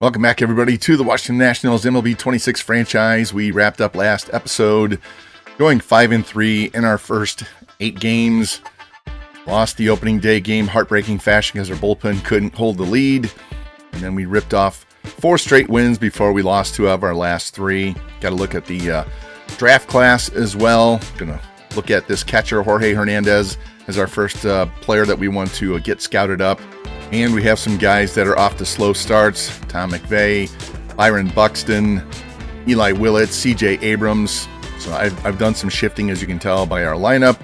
Welcome back, everybody, to the Washington Nationals MLB 26 franchise. We wrapped up last episode going 5-3 in our first 8 games. Lost the opening day game, heartbreaking fashion because our bullpen couldn't hold the lead. And then we ripped off 4 straight wins before we lost 2 of our last 3. Got to look at the draft class as well. Going to look at this catcher, Jorge Hernandez, as our first player that we want to get scouted up. And we have some guys that are off to slow starts. Tom McVeigh, Byron Buxton, Eli Willett, CJ Abrams. So I've done some shifting, as you can tell by our lineup.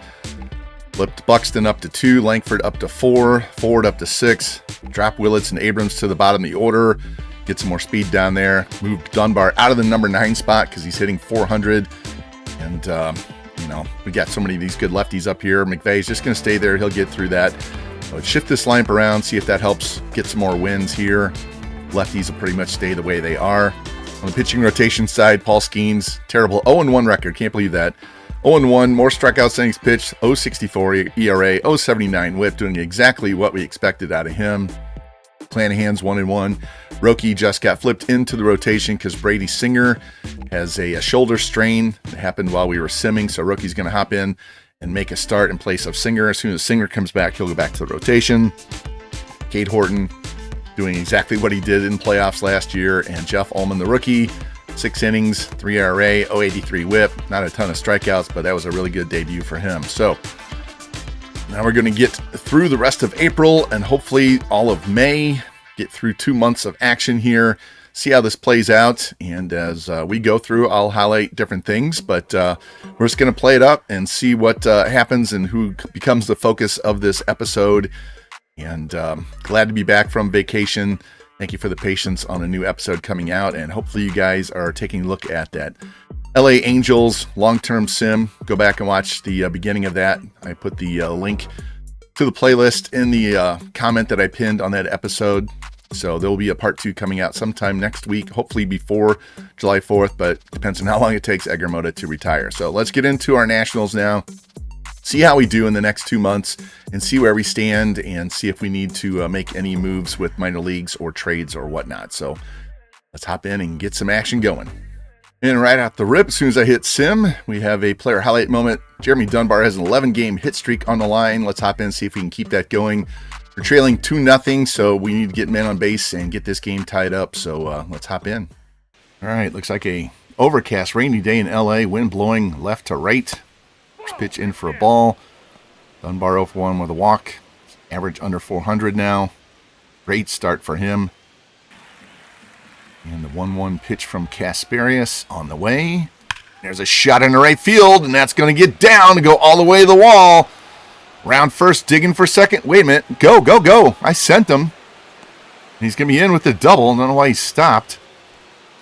Flipped Buxton up to 2, Langford up to 4, Ford up to 6. Drop Willits and Abrams to the bottom of the order. Get some more speed down there. Moved Dunbar out of the number 9 spot because he's hitting 400. And, we got so many of these good lefties up here. McVeigh's just going to stay there. He'll get through that. So let's shift this lineup around, see if that helps get some more wins here. Lefties will pretty much stay the way they are. On the pitching rotation side, Paul Skeens, terrible 0-1 record. Can't believe that. 0-1, more strikeouts than he's pitched, 0.64 ERA, 0.79 whip, doing exactly what we expected out of him. Clanahan's 1-1. Roki just got flipped into the rotation because Brady Singer has a shoulder strain that happened while we were simming, so Roki's going to hop in and make a start in place of Singer. As soon as Singer comes back, he'll go back to the rotation. Cade Horton doing exactly what he did in playoffs last year. And Jeff Ullman, the rookie, 6 innings, 3 ERA, 0.83 whip. Not a ton of strikeouts, but that was a really good debut for him. So now we're going to get through the rest of April and hopefully all of May. Get through 2 months of action here. See how this plays out, and as we go through, I'll highlight different things, but we're just going to play it up and see what happens and who becomes the focus of this episode. And glad to be back from vacation. Thank you for the patience on a new episode coming out, and hopefully you guys are taking a look at that LA Angels long-term sim. Go back and watch the beginning of that. I put the link to the playlist in the comment that I pinned on that episode. So there will be a part 2 coming out sometime next week, hopefully before July 4th, but depends on how long it takes Edgar Mota to retire. So let's get into our Nationals now, see how we do in the next 2 months, and see where we stand, and see if we need to make any moves with minor leagues or trades or whatnot. So let's hop in and get some action going. And right out the rip, as soon as I hit sim, we have a player highlight moment. Jeremy Dunbar has an 11-game hit streak on the line. Let's hop in and see if we can keep that going. We're trailing 2-0, so we need to get men on base and get this game tied up. So let's hop in. All right, looks like a overcast, rainy day in LA. Wind blowing left to right. First pitch in for a ball. Dunbar 0-for-1 with a walk. Average under 400 now. Great start for him. And the 1-1 pitch from Kasperius on the way. There's a shot into right field, and that's going to get down and go all the way to the wall. Round first, digging for second. Wait a minute. Go, go, go. I sent him. He's going to be in with the double. I don't know why he stopped.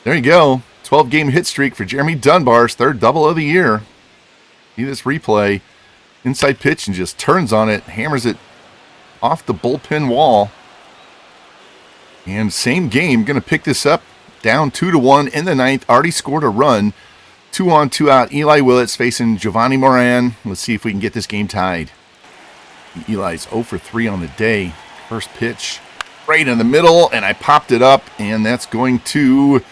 There you go. 12-game hit streak for Jeremy Dunbar's 3rd double of the year. See this replay. Inside pitch and just turns on it. Hammers it off the bullpen wall. And same game. Going to pick this up. Down 2-1 in the 9th. Already scored a run. 2 on, 2 out. Eli Willits facing Giovanni Moran. Let's see if we can get this game tied. Eli's 0-for-3 on the day. First pitch right in the middle, and I popped it up, and that's going to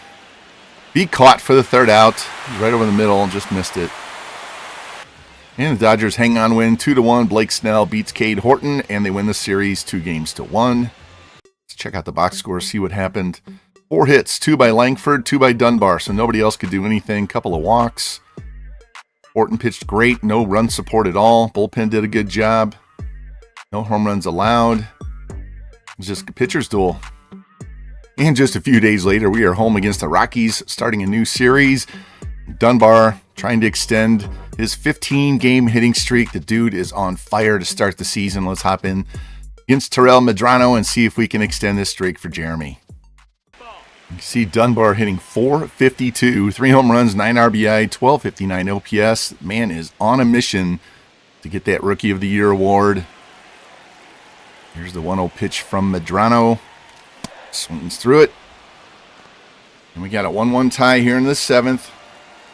be caught for the 3rd out. Right over the middle, just missed it. And the Dodgers hang on, win 2-1. Blake Snell beats Cade Horton, and they win the series 2-1. Let's check out the box score, see what happened. 4 hits, 2 by Langford, 2 by Dunbar, so nobody else could do anything. Couple of walks. Horton pitched great, no run support at all. Bullpen did a good job. No home runs allowed. It's just a pitcher's duel. And just a few days later, we are home against the Rockies, starting a new series. Dunbar trying to extend his 15-game hitting streak. The dude is on fire to start the season. Let's hop in against Terrell Medrano and see if we can extend this streak for Jeremy. You can see Dunbar hitting .452, 3 home runs, 9 RBI, 1259 OPS. Man is on a mission to get that Rookie of the Year award. Here's the 1-0 pitch from Medrano. Swings through it. And we got a 1-1 tie here in the 7th.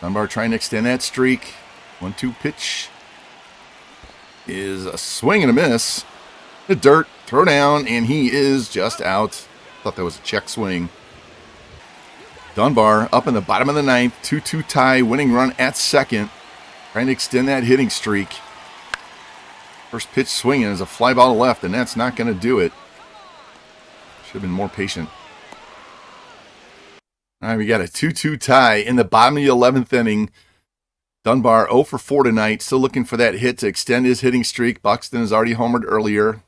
Dunbar trying to extend that streak. 1-2 pitch is a swing and a miss. The dirt, throw down, and he is just out. Thought that was a check swing. Dunbar up in the bottom of the ninth, 2-2 tie, winning run at second, trying to extend that hitting streak. First pitch swinging is a fly ball to left, and that's not going to do it. Should have been more patient. All right, we got a 2-2 tie in the bottom of the 11th inning. Dunbar 0 for 4 tonight, still looking for that hit to extend his hitting streak. Buxton has already homered earlier.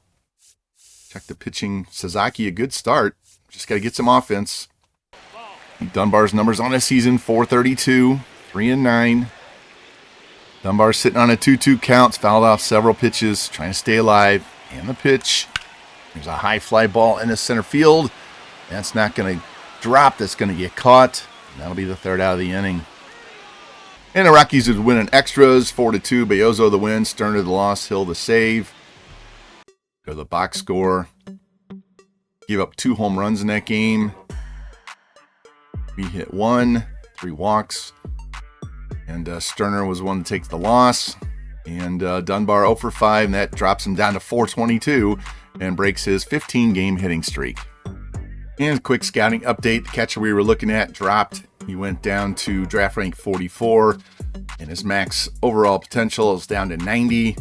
Check the pitching. Sasaki, a good start. Just got to get some offense. Dunbar's numbers on the season, 432, 3-9. Dunbar sitting on a 2-2 count, fouled off several pitches, trying to stay alive. And the pitch. There's a high fly ball in the center field. That's not going to drop. That's going to get caught. And that'll be the third out of the inning. And the Rockies would win in extras, 4-2. Bayozo the win, Sterner the loss, Hill the save. Go to the box score. Gave up 2 home runs in that game. We hit 1, 3 walks. And Sterner was one that takes the loss. And Dunbar 0 for 5, and that drops him down to 422 and breaks his 15-game hitting streak. And quick scouting update. The catcher we were looking at dropped. He went down to draft rank 44, and his max overall potential is down to 90.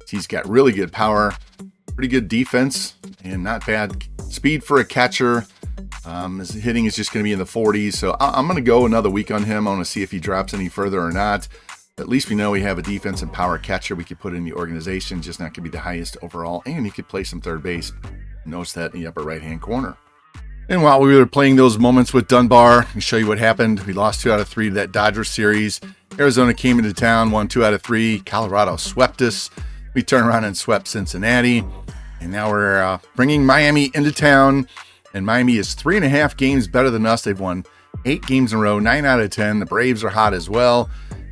He's got really good power, pretty good defense, and not bad speed for a catcher. His hitting is just going to be in the 40s, so I'm going to go another week on him. I want to see if he drops any further or not. At least we know we have a defense and power catcher we could put in the organization, just not going to be the highest overall, and he could play some third base. Notice that in the upper right-hand corner. And while we were playing those moments with Dunbar, I'll show you what happened. We lost 2 out of 3 to that Dodgers series. Arizona came into town, won 2 out of 3. Colorado swept us. We turned around and swept Cincinnati. And now we're bringing Miami into town. And Miami is 3.5 games better than us. They've won 8 games in a row, 9 out of 10. The Braves are hot as well.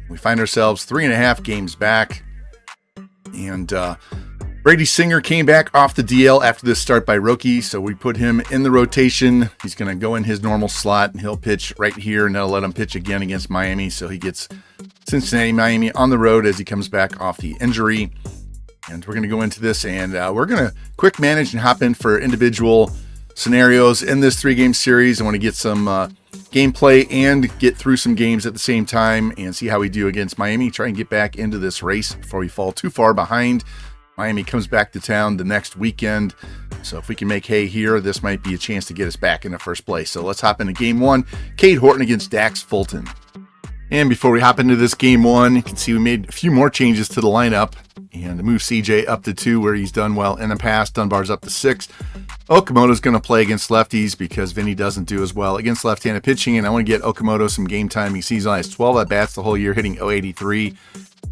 We find ourselves 3.5 games back. And Brady Singer came back off the DL after this start by Roki, so we put him in the rotation. He's going to go in his normal slot, and he'll pitch right here, and that'll let him pitch again against Miami. So he gets Cincinnati, Miami on the road as he comes back off the injury. And we're going to go into this, and we're going to quick manage and hop in for individual scenarios in this 3-game series. I want to get some gameplay and get through some games at the same time and see how we do against Miami. Try and get back into this race before we fall too far behind. Miami comes back to town the next weekend. So if we can make hay here, this might be a chance to get us back in the first place. So let's hop into game 1. Cade Horton against Dax Fulton. And before we hop into this game 1, you can see we made a few more changes to the lineup. And move CJ up to 2 where he's done well in the past. Dunbar's up to 6. Okamoto's going to play against lefties because Vinny doesn't do as well against left-handed pitching. And I want to get Okamoto some game time. He sees only has 12 at-bats the whole year, hitting .083.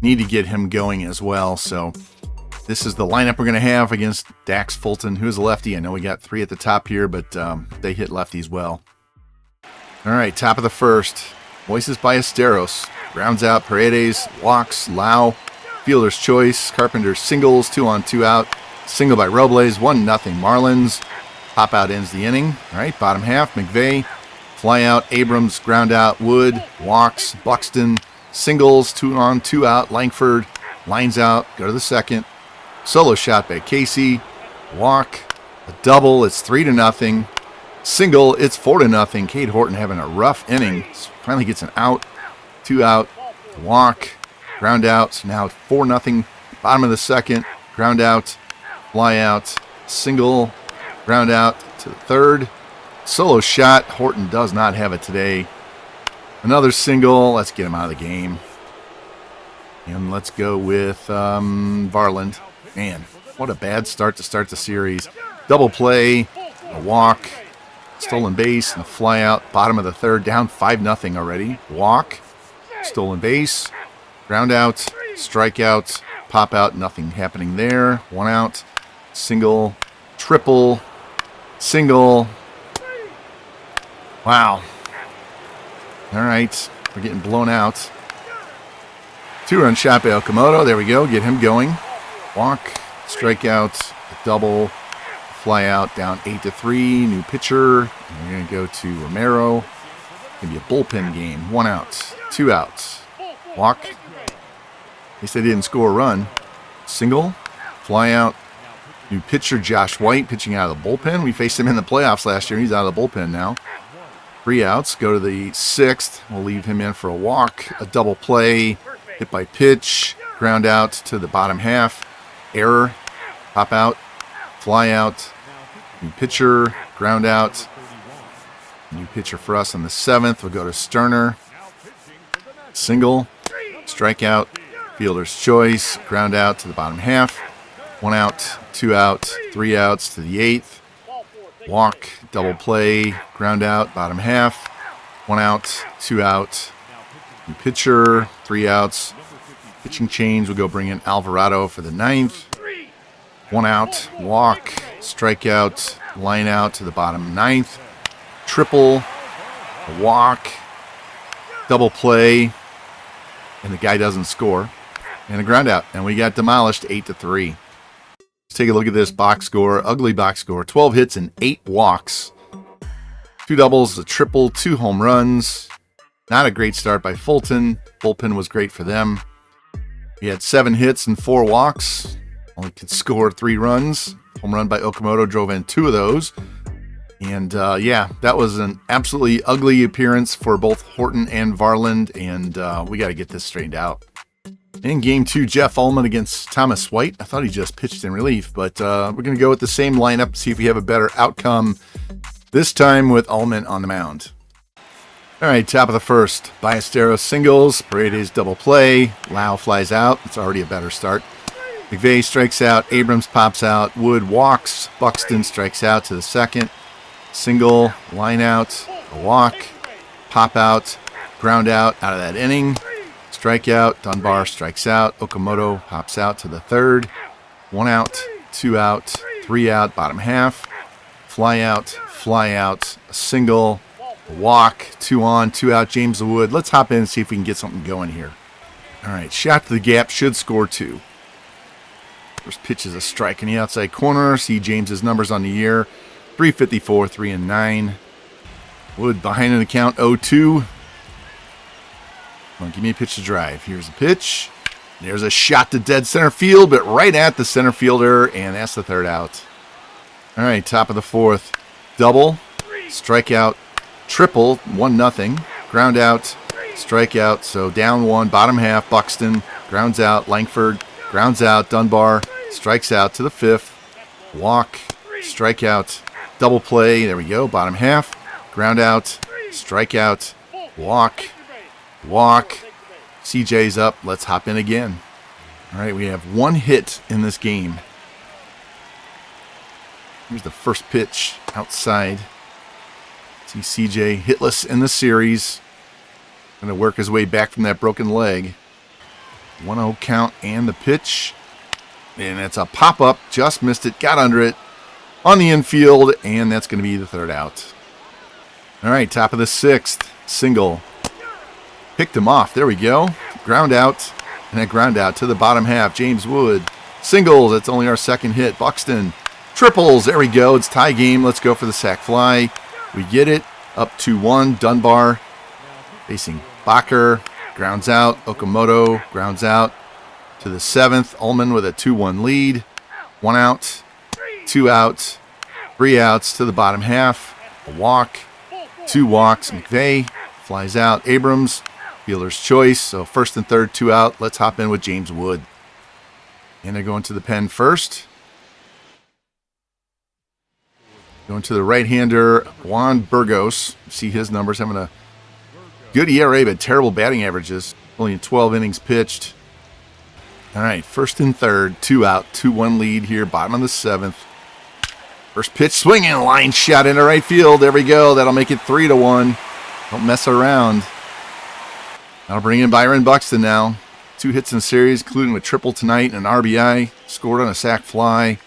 Need to get him going as well. So this is the lineup we're going to have against Dax Fulton, who is a lefty. I know we got 3 at the top here, but they hit lefties well. All right, top of the first. Voices by Esteros. Grounds out Paredes, walks, Lau. Fielder's choice. Carpenter singles, 2 on 2 out. Single by Robles, 1-0 Marlins. Pop out ends the inning. All right, bottom half. McVeigh, fly out. Abrams, ground out. Wood, walks. Buxton, singles, 2 on 2 out. Langford, lines out. Go to the second. Solo shot by Casey. Walk. A double. It's 3-0. Single. It's 4-0. Cade Horton having a rough inning. Finally gets an out. 2 out. Walk. Ground out. So now 4-0. Bottom of the second. Ground out. Fly out. Single. Ground out to the third. Solo shot. Horton does not have it today. Another single. Let's get him out of the game. And let's go with Varland. Man, what a bad start to start the series. Double play, a walk, stolen base, and a fly out. Bottom of the third, down 5-0 already. Walk, stolen base, ground out, strikeout, pop out, nothing happening there. 1 out, single, triple, single. Wow. All right, we're getting blown out. 2-run shot by Okamoto. There we go. Get him going. Walk, strikeout, double, fly out, down 8-3. New pitcher. And we're going to go to Romero. It's going to be a bullpen game. 1 out, 2 outs. Walk. At least they didn't score a run. Single, fly out. New pitcher Josh White pitching out of the bullpen. We faced him in the playoffs last year. He's out of the bullpen now. 3 outs. Go to the 6th. We'll leave him in for a walk. A double play. Hit by pitch. Ground out to the bottom half. Error. Pop out. Fly out. New pitcher. Ground out. New pitcher for us on the 7th. We'll go to Sterner. Single. Strikeout. Fielder's choice. Ground out to the bottom half. 1 out. 2 out. 3 outs to the 8th. Walk. Double play. Ground out. Bottom half. 1 out. 2 out. New pitcher. 3 outs. Pitching change. We'll go bring in Alvarado for the 9th. 1 out. Walk. Strikeout. Line out to the bottom 9th. Triple. A walk. Double play. And the guy doesn't score. And a ground out. And we got demolished 8-3. Let's take a look at this box score. Ugly box score. 12 hits and 8 walks. 2 doubles, a triple, 2 home runs. Not a great start by Fulton. Bullpen was great for them. He had 7 hits and 4 walks. Only could score 3 runs. Home run by Okamoto drove in 2 of those. And yeah, that was an absolutely ugly appearance for both Horton and Varland. And we got to get this straightened out. In game 2, Jeff Ullman against Thomas White. I thought he just pitched in relief, but we're going to go with the same lineup, see if we have a better outcome. This time with Ullman on the mound. All right, top of the first. Ballesteros singles. Paredes double play. Lau flies out. It's already a better start. McVeigh strikes out. Abrams pops out. Wood walks. Buxton strikes out to the 2nd. Single. Line out. A walk. Pop out. Ground out of that inning. Strikeout. Dunbar strikes out. Okamoto pops out to the 3rd. 1 out. 2 out. 3 out. Bottom half. Fly out. Fly out. A single. A walk. 2 on. 2 out. James Wood. Let's hop in and see if we can get something going here. All right. Shot to the gap. Should score 2. First pitch is a strike in the outside corner. See James's numbers on the year. 354, 3-9. Wood behind in the count. 0-2. Come on, give me a pitch to drive. Here's a pitch. There's a shot to dead center field, but right at the center fielder, and that's the 3rd out. All right, top of the 4th. Double, strikeout, triple, 1-0. Ground out, strikeout, so down 1, bottom half, Buxton, grounds out, Langford, grounds out, Dunbar, strikes out to the 5th. Walk, strikeout, double play, there we go, bottom half, ground out, strikeout, walk. CJ's up. Let's hop in again. All right, we have 1 hit in this game. Here's the first pitch outside. See CJ hitless in the series. Going to work his way back from that broken leg. 1-0 count and the pitch. And it's a pop-up. Just missed it. Got under it on the infield. And that's going to be the 3rd out. All right, top of the 6th. Single. Picked him off. There we go. Ground out. And that ground out to the bottom half. James Wood. Singles. That's only our 2nd hit. Buxton. Triples. There we go. It's tie game. Let's go for the sac fly. We get it. Up 2-1. Dunbar. Facing Bacher. Grounds out. Okamoto. Grounds out to the 7th. Ullman with a 2-1 lead. 1 out. 2 out. 3 outs to the bottom half. A walk. 2 walks. McVeigh flies out. Abrams. Fielder's choice. So 1st and 3rd, 2 out. Let's hop in with James Wood. And they're going to the pen first. Going to the right-hander, Juan Burgos. See his numbers. Having a good ERA, but terrible batting averages. Only in 12 innings pitched. All right, 1st and 3rd, 2 out. 2-1 lead here, bottom of the 7th. First pitch, swinging, line shot into right field. There we go. That'll make it 3-1. Don't mess around. That'll bring in Byron Buxton now. 2 hits in the series, including a triple tonight and an RBI. Scored on a sac fly.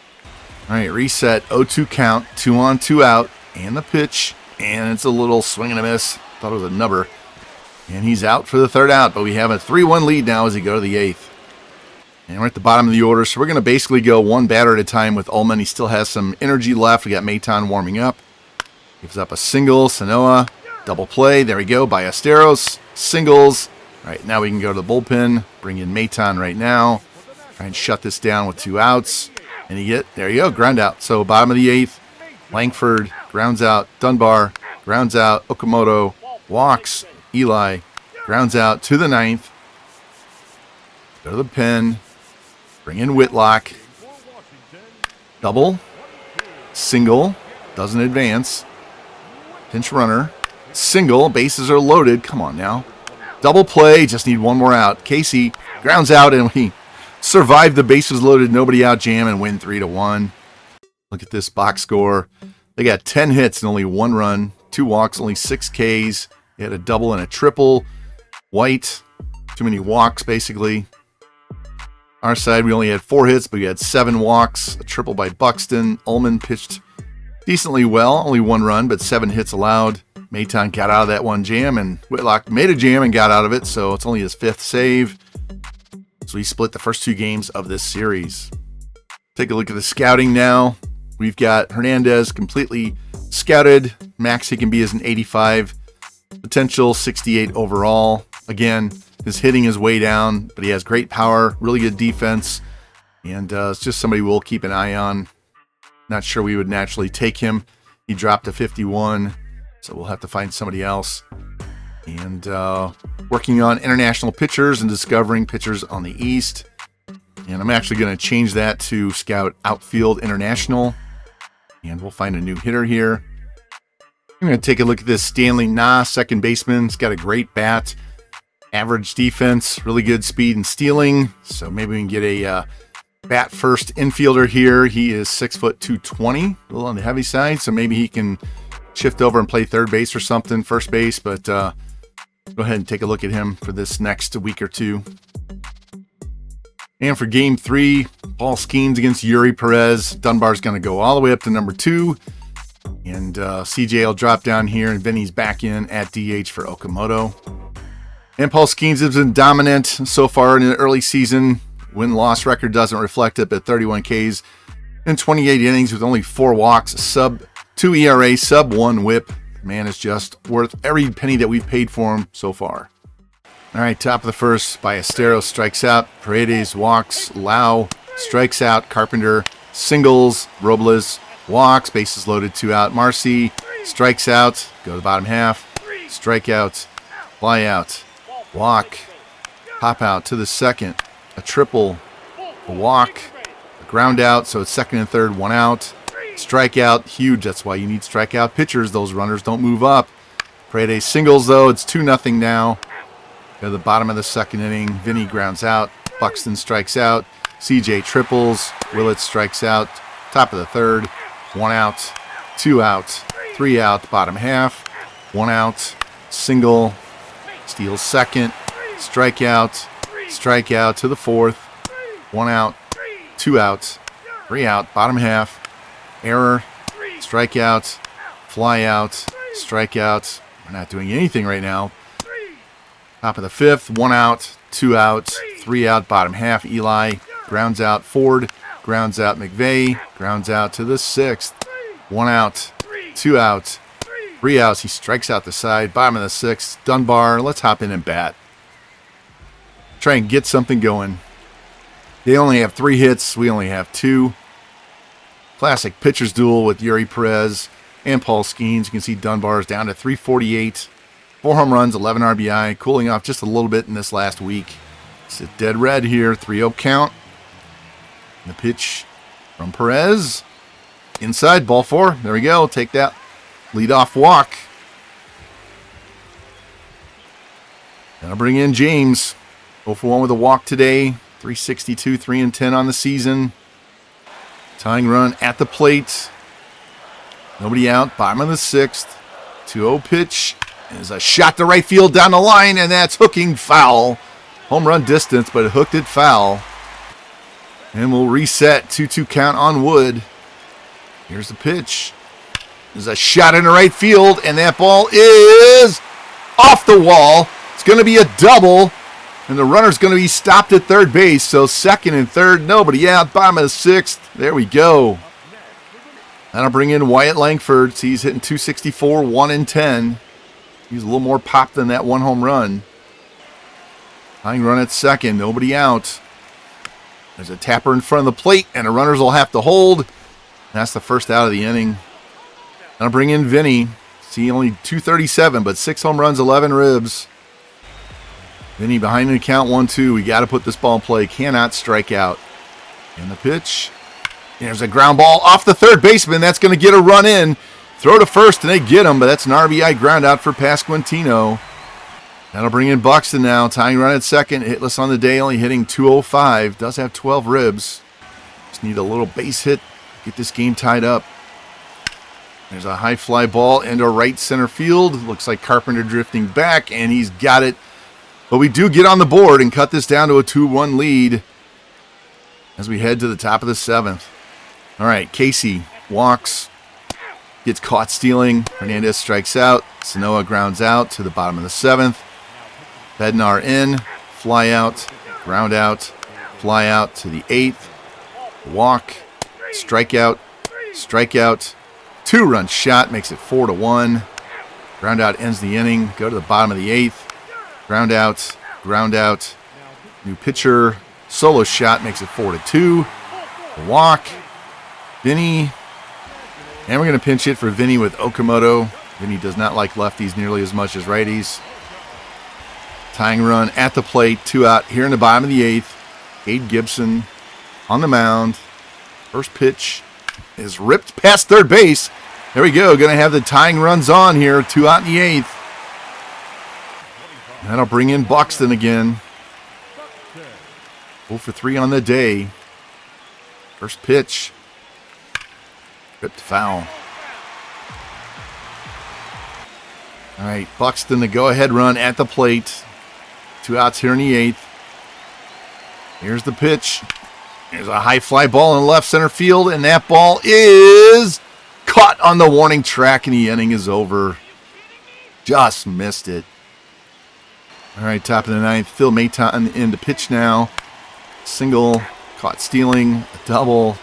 All right, reset, 0-2 count, 2 on, 2 out, and the pitch. And it's a little swing and a miss. Thought it was a nubber. And he's out for the 3rd out, but we have a 3-1 lead now as we go to the 8th. And we're at the bottom of the order, so we're going to basically go 1 batter at a time with Ullman. He still has some energy left. We got Maton warming up. Gives up a single, Sanoa, double play. There we go, Ballesteros, singles. All right, now we can go to the bullpen, bring in Maton right now. Try and shut this down with 2 outs. And there you go, ground out. So bottom of the 8th, Langford grounds out, Dunbar grounds out. Okamoto walks. Eli grounds out to the 9th. Go to the pen. Bring in Whitlock. Double. Single. Doesn't advance. Pinch runner. Single. Bases are loaded. Come on now. Double play. Just need one more out. Casey grounds out, and we survive the bases loaded, nobody out jam, and win 3-1. Look at this box score. They got 10 hits and only 1 run, 2 walks, only 6 Ks. They had a double and a triple. White, too many walks, basically. Our side, we only had 4 hits, but we had 7 walks, a triple by Buxton. Ullman pitched decently well, only 1 run, but 7 hits allowed. Maton got out of that 1 jam, and Whitlock made a jam and got out of it, so it's only his 5th save. So he split the first 2 games of this series. Take a look at the scouting now. We've got Hernandez completely scouted. Max he can be is an 85. Potential 68 overall. Again, his hitting is way down, but he has great power, really good defense, and it's just somebody we'll keep an eye on. Not sure we would naturally take him. He dropped to 51, so we'll have to find somebody else. And working on international pitchers and discovering pitchers on the East. And I'm actually going to change that to scout outfield international. And we'll find a new hitter here. I'm going to take a look at this Stanley Nah, second baseman. He's got a great bat, average defense, really good speed and stealing. So maybe we can get a bat first infielder here. He is 6'220", a little on the heavy side. So maybe he can shift over and play third base or something, first base. But go ahead and take a look at him for this next week or two. And for game 3, Paul Skeens against Yuri Perez. Dunbar's going to go all the way up to number 2. And CJ will drop down here, and Vinny's back in at DH for Okamoto. And Paul Skeens has been dominant so far in the early season. Win-loss record doesn't reflect it, but 31 Ks in 28 innings with only 4 walks, sub 2 ERA, sub 1 whip. The man is just worth every penny that we've paid for him so far. All right, top of the first, Ballesteros strikes out. Paredes walks. Lau strikes out. Carpenter singles. Robles walks. Bases loaded, 2 out. Marcy strikes out. Go to the bottom half. Strikeout. Fly out. Walk. Pop out to the second. A triple. A walk. A ground out. So it's second and third. 1 out. Strikeout. Huge. That's why you need strikeout pitchers. Those runners don't move up. Paredes singles, though. It's 2-0 now. Go to the bottom of the second inning. Vinny grounds out. Buxton strikes out. CJ triples. Willett strikes out. Top of the third. 1 out. 2 out. 3 out. Bottom half. 1 out. Single. Steals second. Strikeout. Strikeout to the fourth. 1 out. 2 out. 3 out. Bottom half. Error. Strikeout. Fly out. Strikeout. We're not doing anything right now. Top of the fifth, 1 out, 2 out, 3 out, bottom half. Eli grounds out. Ford grounds out. McVeigh grounds out to the sixth. 1 out, 2 out, 3 outs. He strikes out the side. Bottom of the sixth, Dunbar. Let's hop in and bat. Try and get something going. They only have 3 hits. We only have 2. Classic pitcher's duel with Yuri Perez and Paul Skeens. You can see Dunbar is down to 348. 4 home runs, 11 RBI, cooling off just a little bit in this last week. It's a dead red here, 3-0 count. And the pitch from Perez. Inside, ball 4. There we go. Take that leadoff walk. And I'll bring in James. 0 for 1 with a walk today. 362, 3-10 on the season. Tying run at the plate. Nobody out. Bottom of the 6th. 2-0 pitch. Is a shot to right field down the line, and that's hooking foul. Home run distance, but it hooked it foul. And we'll reset. 2-2 count on Wood. Here's the pitch. There's a shot into right field, and that ball is off the wall. It's going to be a double, and the runner's going to be stopped at third base. So second and third, nobody out. Bottom of the 6th. There we go. That'll bring in Wyatt Langford. He's hitting 264, 1-10. He's a little more pop than that 1 home run. Tying run at second. Nobody out. There's a tapper in front of the plate, and the runners will have to hold. That's the first out of the inning. I'll bring in Vinny. See, only 237, but 6 home runs, 11 ribs. Vinny behind the count, 1-2. We got to put this ball in play. Cannot strike out. And the pitch. There's a ground ball off the third baseman. That's going to get a run in. Throw to first, and they get him, but that's an RBI ground out for Pasquantino. That'll bring in Buxton now. Tying run at second. Hitless on the day, only hitting 205. Does have 12 ribs. Just need a little base hit. Get this game tied up. There's a high fly ball into right center field. Looks like Carpenter drifting back, and he's got it. But we do get on the board and cut this down to a 2-1 lead as we head to the top of the 7th. All right, Casey walks, gets caught stealing. Hernandez strikes out. Sanoa grounds out to the bottom of the 7th. Bednar in, fly out, ground out, fly out to the 8th. Walk, strikeout, strikeout. 2-run shot makes it 4-1. Ground out ends the inning. Go to the bottom of the 8th. Ground out, ground out. New pitcher, solo shot makes it 4-2. Walk, Vinny. And we're going to pinch hit for Vinny with Okamoto. Vinny does not like lefties nearly as much as righties. Tying run at the plate, 2 out here in the bottom of the 8th. Cade Gibson on the mound. First pitch is ripped past third base. There we go. Going to have the tying runs on here. 2 out in the 8th. That'll bring in Buxton again. 0 for 3 on the day. First pitch. Ripped foul. All right, Buxton, the go-ahead run at the plate. 2 outs here in the 8th. Here's the pitch. There's a high fly ball in left center field, and that ball is caught on the warning track, and the inning is over. Just missed it. All right, top of the 9th. Phil Maton in the pitch now. Single, caught stealing, a double,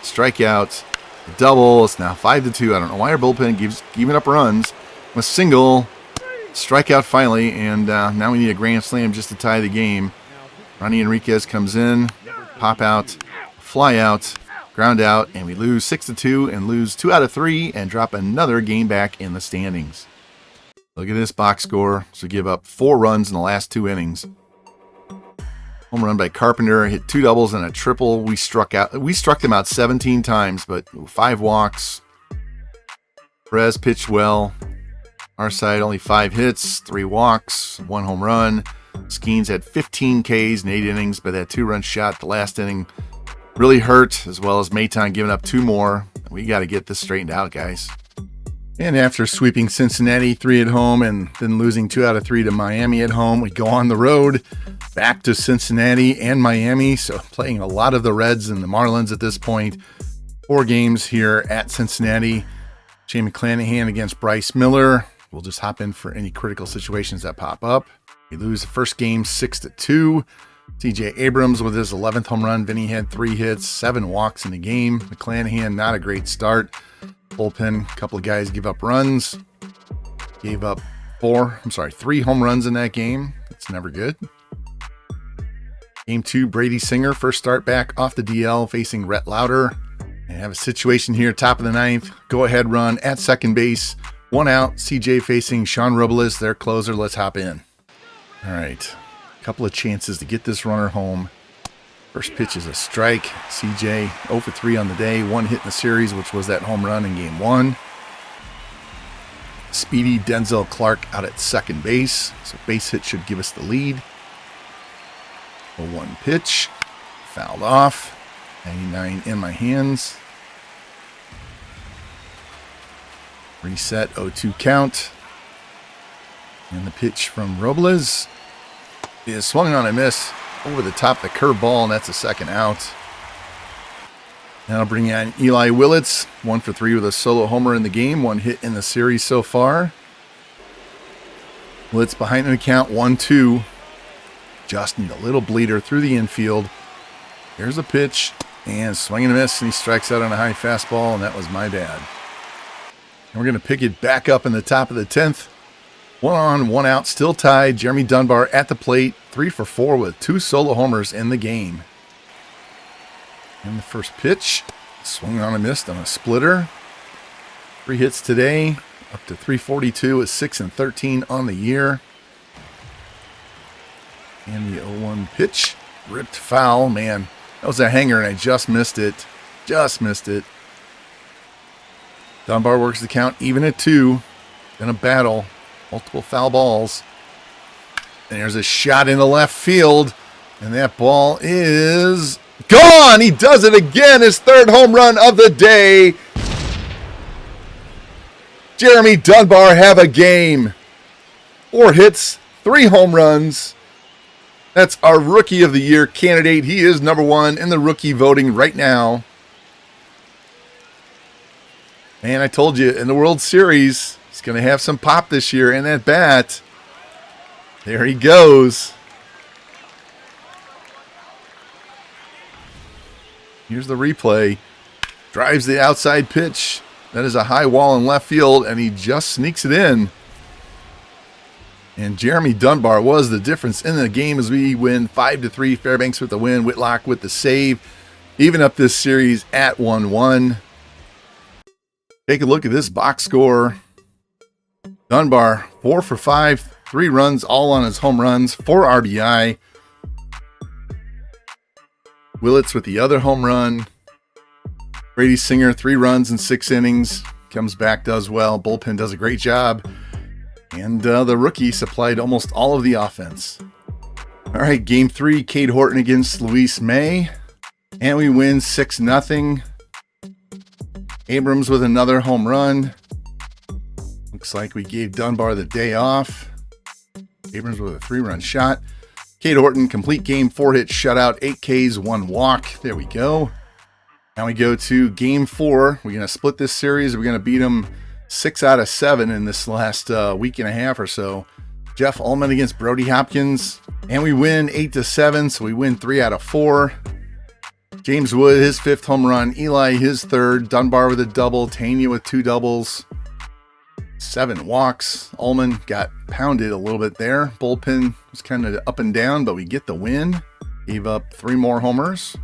strikeout, a double. It's now 5-2. I don't know why our bullpen keeps giving up runs. A single, strikeout finally, and now we need a grand slam just to tie the game. Ronnie Enriquez comes in, pop out, fly out, ground out, and we lose 6-2 and lose 2 out of 3 and drop another game back in the standings. Look at this box score. So give up 4 runs in the last 2 innings. Home run by Carpenter, hit 2 doubles and a triple. We struck them out 17 times, but 5 walks. Perez pitched well. Our side only 5 hits, 3 walks, 1 home run. Skeens had 15 Ks in 8 innings, but that 2-run shot the last inning really hurt, as well as Maton giving up 2 more. We got to get this straightened out, guys. And after sweeping Cincinnati 3 at home and then losing 2 out of 3 to Miami at home, we go on the road back to Cincinnati and Miami. So playing a lot of the Reds and the Marlins at this point. 4 games here at Cincinnati. Shane McClanahan against Bryce Miller. We'll just hop in for any critical situations that pop up. We lose the first game 6-2. CJ Abrams with his 11th home run. Vinny had 3 hits, 7 walks in the game. McClanahan, not a great start. Bullpen, a couple of guys give up runs. Gave up 3 home runs in that game. That's never good. Game 2, Brady Singer, first start back off the DL facing Rhett Lauder. And have a situation here, top of the 9th. Go ahead run at second base. 1 out. CJ facing Sean Robles, their closer. Let's hop in. All right. A couple of chances to get this runner home. First pitch is a strike. CJ 0 for 3 on the day. 1 hit in the series, which was that home run in game 1. Speedy Denzel Clark out at second base. So base hit should give us the lead. 0-1 pitch. Fouled off. 99 in my hands. Reset 0-2 count. And the pitch from Robles is swung on a miss over the top of the curveball, and that's a second out. Now I'll bring in Eli Willits, 1 for 3 with a solo homer in the game, 1 hit in the series so far. Willits behind an account, 1-2. Just need a little bleeder through the infield. Here's a pitch, and swing and a miss, and he strikes out on a high fastball, and that was my bad. And we're going to pick it back up in the top of the 10th. 1 on, 1 out, still tied. Jeremy Dunbar at the plate, 3 for 4 with 2 solo homers in the game. And the first pitch, swung on a miss on a splitter. 3 hits today, Up to 342 is 6-13 on the year. And the 0-1 pitch. Ripped foul. Man, that was a hanger and I just missed it. Just missed it. Dunbar works the count even at 2. In a battle. Multiple foul balls. And there's a shot in the left field. And that ball is gone. He does it again. His 3rd home run of the day. Jeremy Dunbar have a game. 4 hits, 3 home runs. That's our Rookie of the Year candidate. He is number 1 in the rookie voting right now. Man, I told you, in the World Series, he's going to have some pop this year in that bat. There he goes. Here's the replay. Drives the outside pitch. That is a high wall in left field, and he just sneaks it in. And Jeremy Dunbar was the difference in the game as we win 5-3. Fairbanks with the win. Whitlock with the save. Even up this series at 1-1. Take a look at this box score. Dunbar, 4 for 5. 3 runs, all on his home runs. 4 RBI. Willits with the other home run. Brady Singer, 3 runs in 6 innings. Comes back, does well. Bullpen does a great job. And the rookie supplied almost all of the offense. All right, game 3, Cade Horton against Luis May. And we win 6-0. Abrams with another home run. Looks like we gave Dunbar the day off. Abrams with a 3-run shot. Cade Horton, complete game, 4 hits, shutout, 8 Ks, 1 walk. There we go. Now we go to game 4. We're going to split this series. We're going to beat them 6 out of 7 in this last week and a half or so. Jeff Ullman against Brody Hopkins. And we win 8-7, so we win 3 out of 4. James Wood, his 5th home run. Eli, his 3rd. Dunbar with a double. Tanya with 2 doubles. 7 walks. Ullman got pounded a little bit there. Bullpen was kind of up and down, but we get the win. Gave up 3 more homers.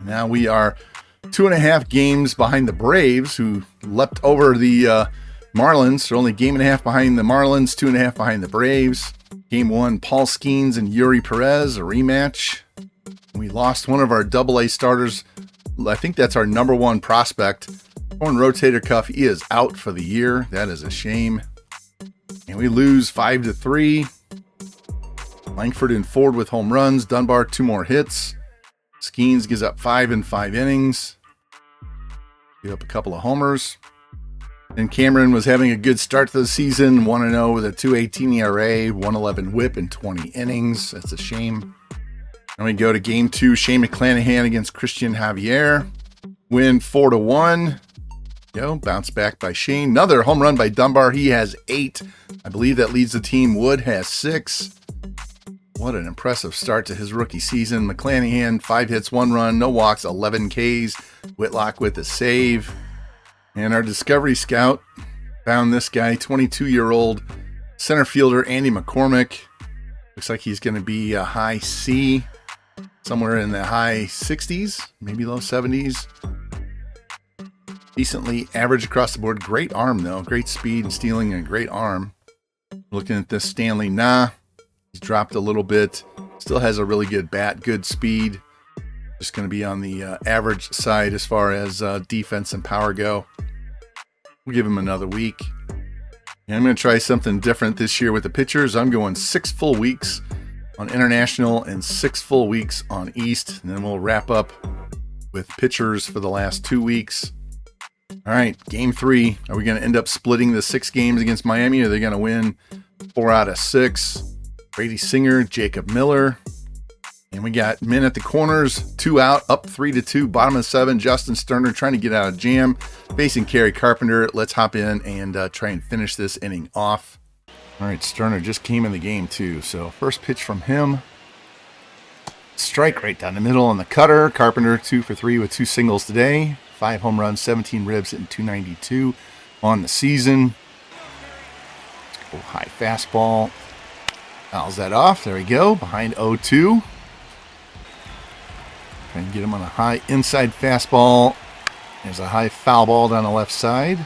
Now we are 2.5 games behind the Braves, who leapt over the Marlins. They're only game and a half behind the Marlins, 2.5 behind the Braves. Game 1, Paul Skeens and Yuri Perez, a rematch. We lost one of our AA starters. I think that's our number 1 prospect. Torn rotator cuff. He is out for the year. That is a shame. And we lose 5-3. Langford and Ford with home runs. Dunbar 2 more hits. Skeens gives up 5 in 5 innings. Give up a couple of homers. And Cameron was having a good start to the season. 1-0 with a 2.18 ERA, 1.11 WHIP in 20 innings. That's a shame. And we go to game 2. Shane McClanahan against Christian Javier. Win 4-1. Bounce back by Shane. Another home run by Dunbar. He has 8. I believe that leads the team. Wood has 6. What an impressive start to his rookie season. McClanahan, 5 hits, 1 run, no walks, 11 Ks. Whitlock with a save. And our Discovery Scout found this guy, 22-year-old center fielder Andy McCormick. Looks like he's going to be a high C, somewhere in the high 60s, maybe low 70s. Decently average across the board. Great arm, though. Great speed and stealing and a great arm. Looking at this Stanley Nah. He's dropped a little bit. Still has a really good bat, good speed. Just going to be on the average side as far as defense and power go. We'll give him another week. And I'm going to try something different this year with the pitchers. I'm going 6 full weeks on International and 6 full weeks on East. And then we'll wrap up with pitchers for the last 2 weeks. All right, game 3. Are we going to end up splitting the 6 games against Miami? Or are they going to win 4 out of 6? Brady Singer, Jacob Miller. And we got men at the corners, 2 out, up 3-2, bottom of 7. Justin Sterner trying to get out of jam, facing Kerry Carpenter. Let's hop in and try and finish this inning off. All right, Sterner just came in the game too. So first pitch from him. Strike right down the middle on the cutter. Carpenter 2 for 3 with 2 singles today. 5 home runs, 17 ribs, and 292 on the season. Let's go high fastball. Fouls that off. There we go. Behind 0-2. Trying to get him on a high inside fastball. There's a high foul ball down the left side.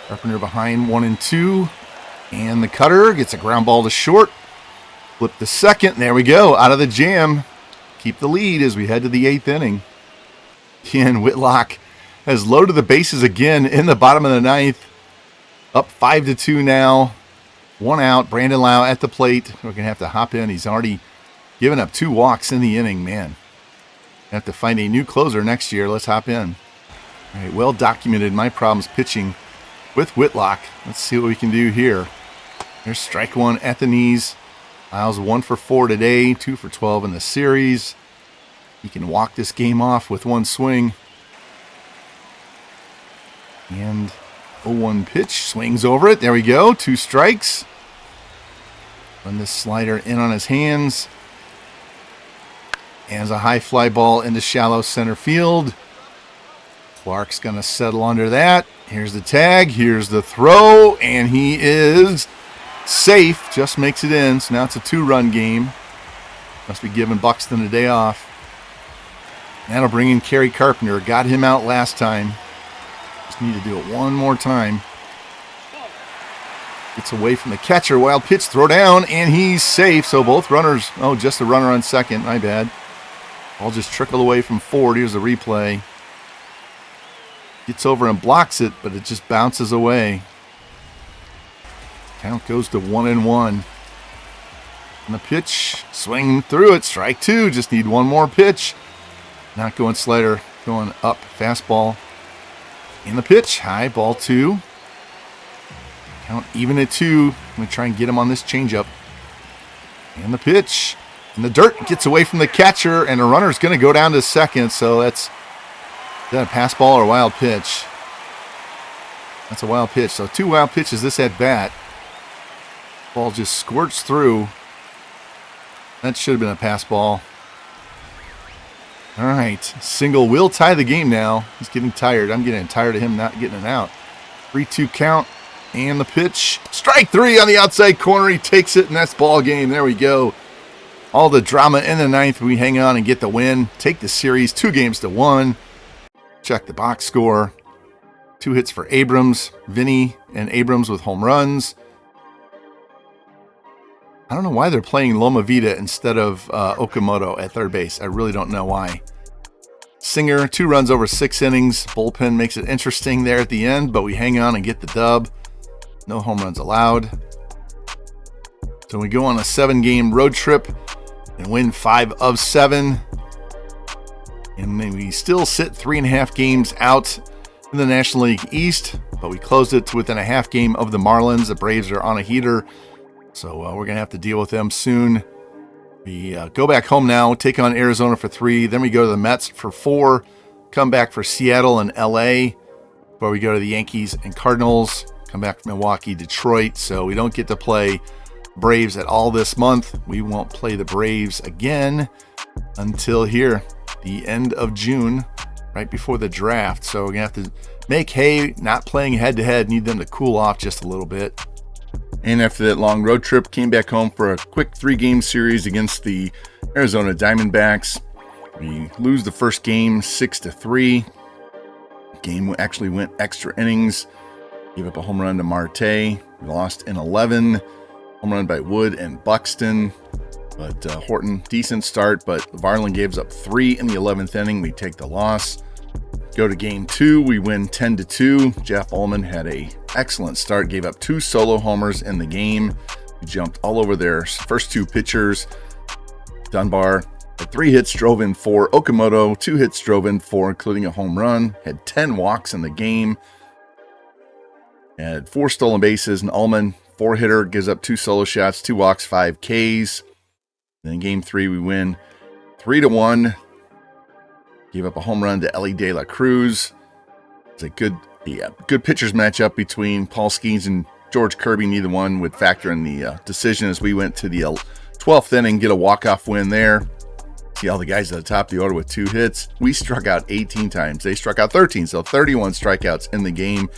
Carpenter behind 1-2. And the cutter gets a ground ball to short. Flip the second. There we go. Out of the jam. Keep the lead as we head to the 8th inning. Again, Whitlock has loaded the bases again in the bottom of the 9th. Up 5-2 now. 1 out. Brandon Lau at the plate. We're going to have to hop in. He's already given up 2 walks in the inning. Man, have to find a new closer next year. Let's hop in. All right, well documented my problems pitching with Whitlock. Let's see what we can do here. There's strike 1 at the knees. Lyle's 1 for 4 today, 2 for 12 in the series. He can walk this game off with 1 swing. And 0-1 pitch, swings over it. There we go, 2 strikes. Run this slider in on his hands. And a high fly ball into shallow center field. Clark's going to settle under that. Here's the tag. Here's the throw. And he is safe. Just makes it in. So now it's a 2-run game. Must be giving Buxton a day off. That'll bring in Kerry Carpenter. Got him out last time. Just need to do it one more time. Gets away from the catcher. Wild pitch. Throw down. And he's safe. So both runners. Oh, just a runner on second. My bad. Ball just trickled away from forward. Here's the replay. Gets over and blocks it, but it just bounces away. Count goes to 1-1. And the pitch, swing through it, strike 2. Just need 1 more pitch. Not going slider, going up, fastball. In the pitch, high, ball 2. Count even at 2. I'm going to try and get him on this changeup. And the pitch, in the dirt, gets away from the catcher, and the runner's going to go down to second, so that's... Is that a pass ball or a wild pitch? That's a wild pitch. So 2 wild pitches this at bat. Ball just squirts through. That should have been a pass ball. All right. Single will tie the game now. He's getting tired. I'm getting tired of him not getting it out. 3-2 count. And the pitch. Strike 3 on the outside corner. He takes it, and that's ball game. There we go. All the drama in the 9th. We hang on and get the win. Take the series 2-1. Check the box score. 2 hits for Abrams, Vinny, and Abrams with home runs. I don't know why they're playing Loma Vida instead of Okamoto at third base. I really don't know why. Singer, 2 runs over 6 innings. Bullpen makes it interesting there at the end, but we hang on and get the dub. No home runs allowed. So we go on a 7-game road trip and win 5 of 7. And then we still sit 3.5 games out in the National League East, but we closed it to within a half game of the Marlins. The Braves are on a heater, so we're going to have to deal with them soon. We go back home now, take on Arizona for 3. Then we go to the Mets for 4, come back for Seattle and LA, before we go to the Yankees and Cardinals, come back from Milwaukee, Detroit. So we don't get to play Braves at all this month. We won't play the Braves again until here. The end of June, right before the draft. So we're going to have to make hay, not playing head-to-head, need them to cool off just a little bit. And after that long road trip, came back home for a quick 3-game series against the Arizona Diamondbacks. We lose the first game 6-3. Game actually went extra innings. Gave up a home run to Marte. We lost in 11. Home run by Wood and Buxton. But Horton, decent start, but Varland gives up 3 in the 11th inning. We take the loss. Go to game 2. We win 10-2. Jeff Ullman had an excellent start. Gave up 2 solo homers in the game. He jumped all over their first 2 pitchers. Dunbar had 3 hits, drove in 4. Okamoto, 2 hits, drove in 4, including a home run. Had 10 walks in the game. Had 4 stolen bases, and Ullman, 4-hitter, gives up 2 solo shots, 2 walks, 5 Ks. Then in game 3, we win 3-1. Gave up a home run to Ellie De La Cruz. It's a good pitchers matchup between Paul Skeens and George Kirby. Neither one would factor in the decision as we went to the 12th inning, get a walk-off win there. See all the guys at the top of the order with 2 hits. We struck out 18 times. They struck out 13, so 31 strikeouts in the game.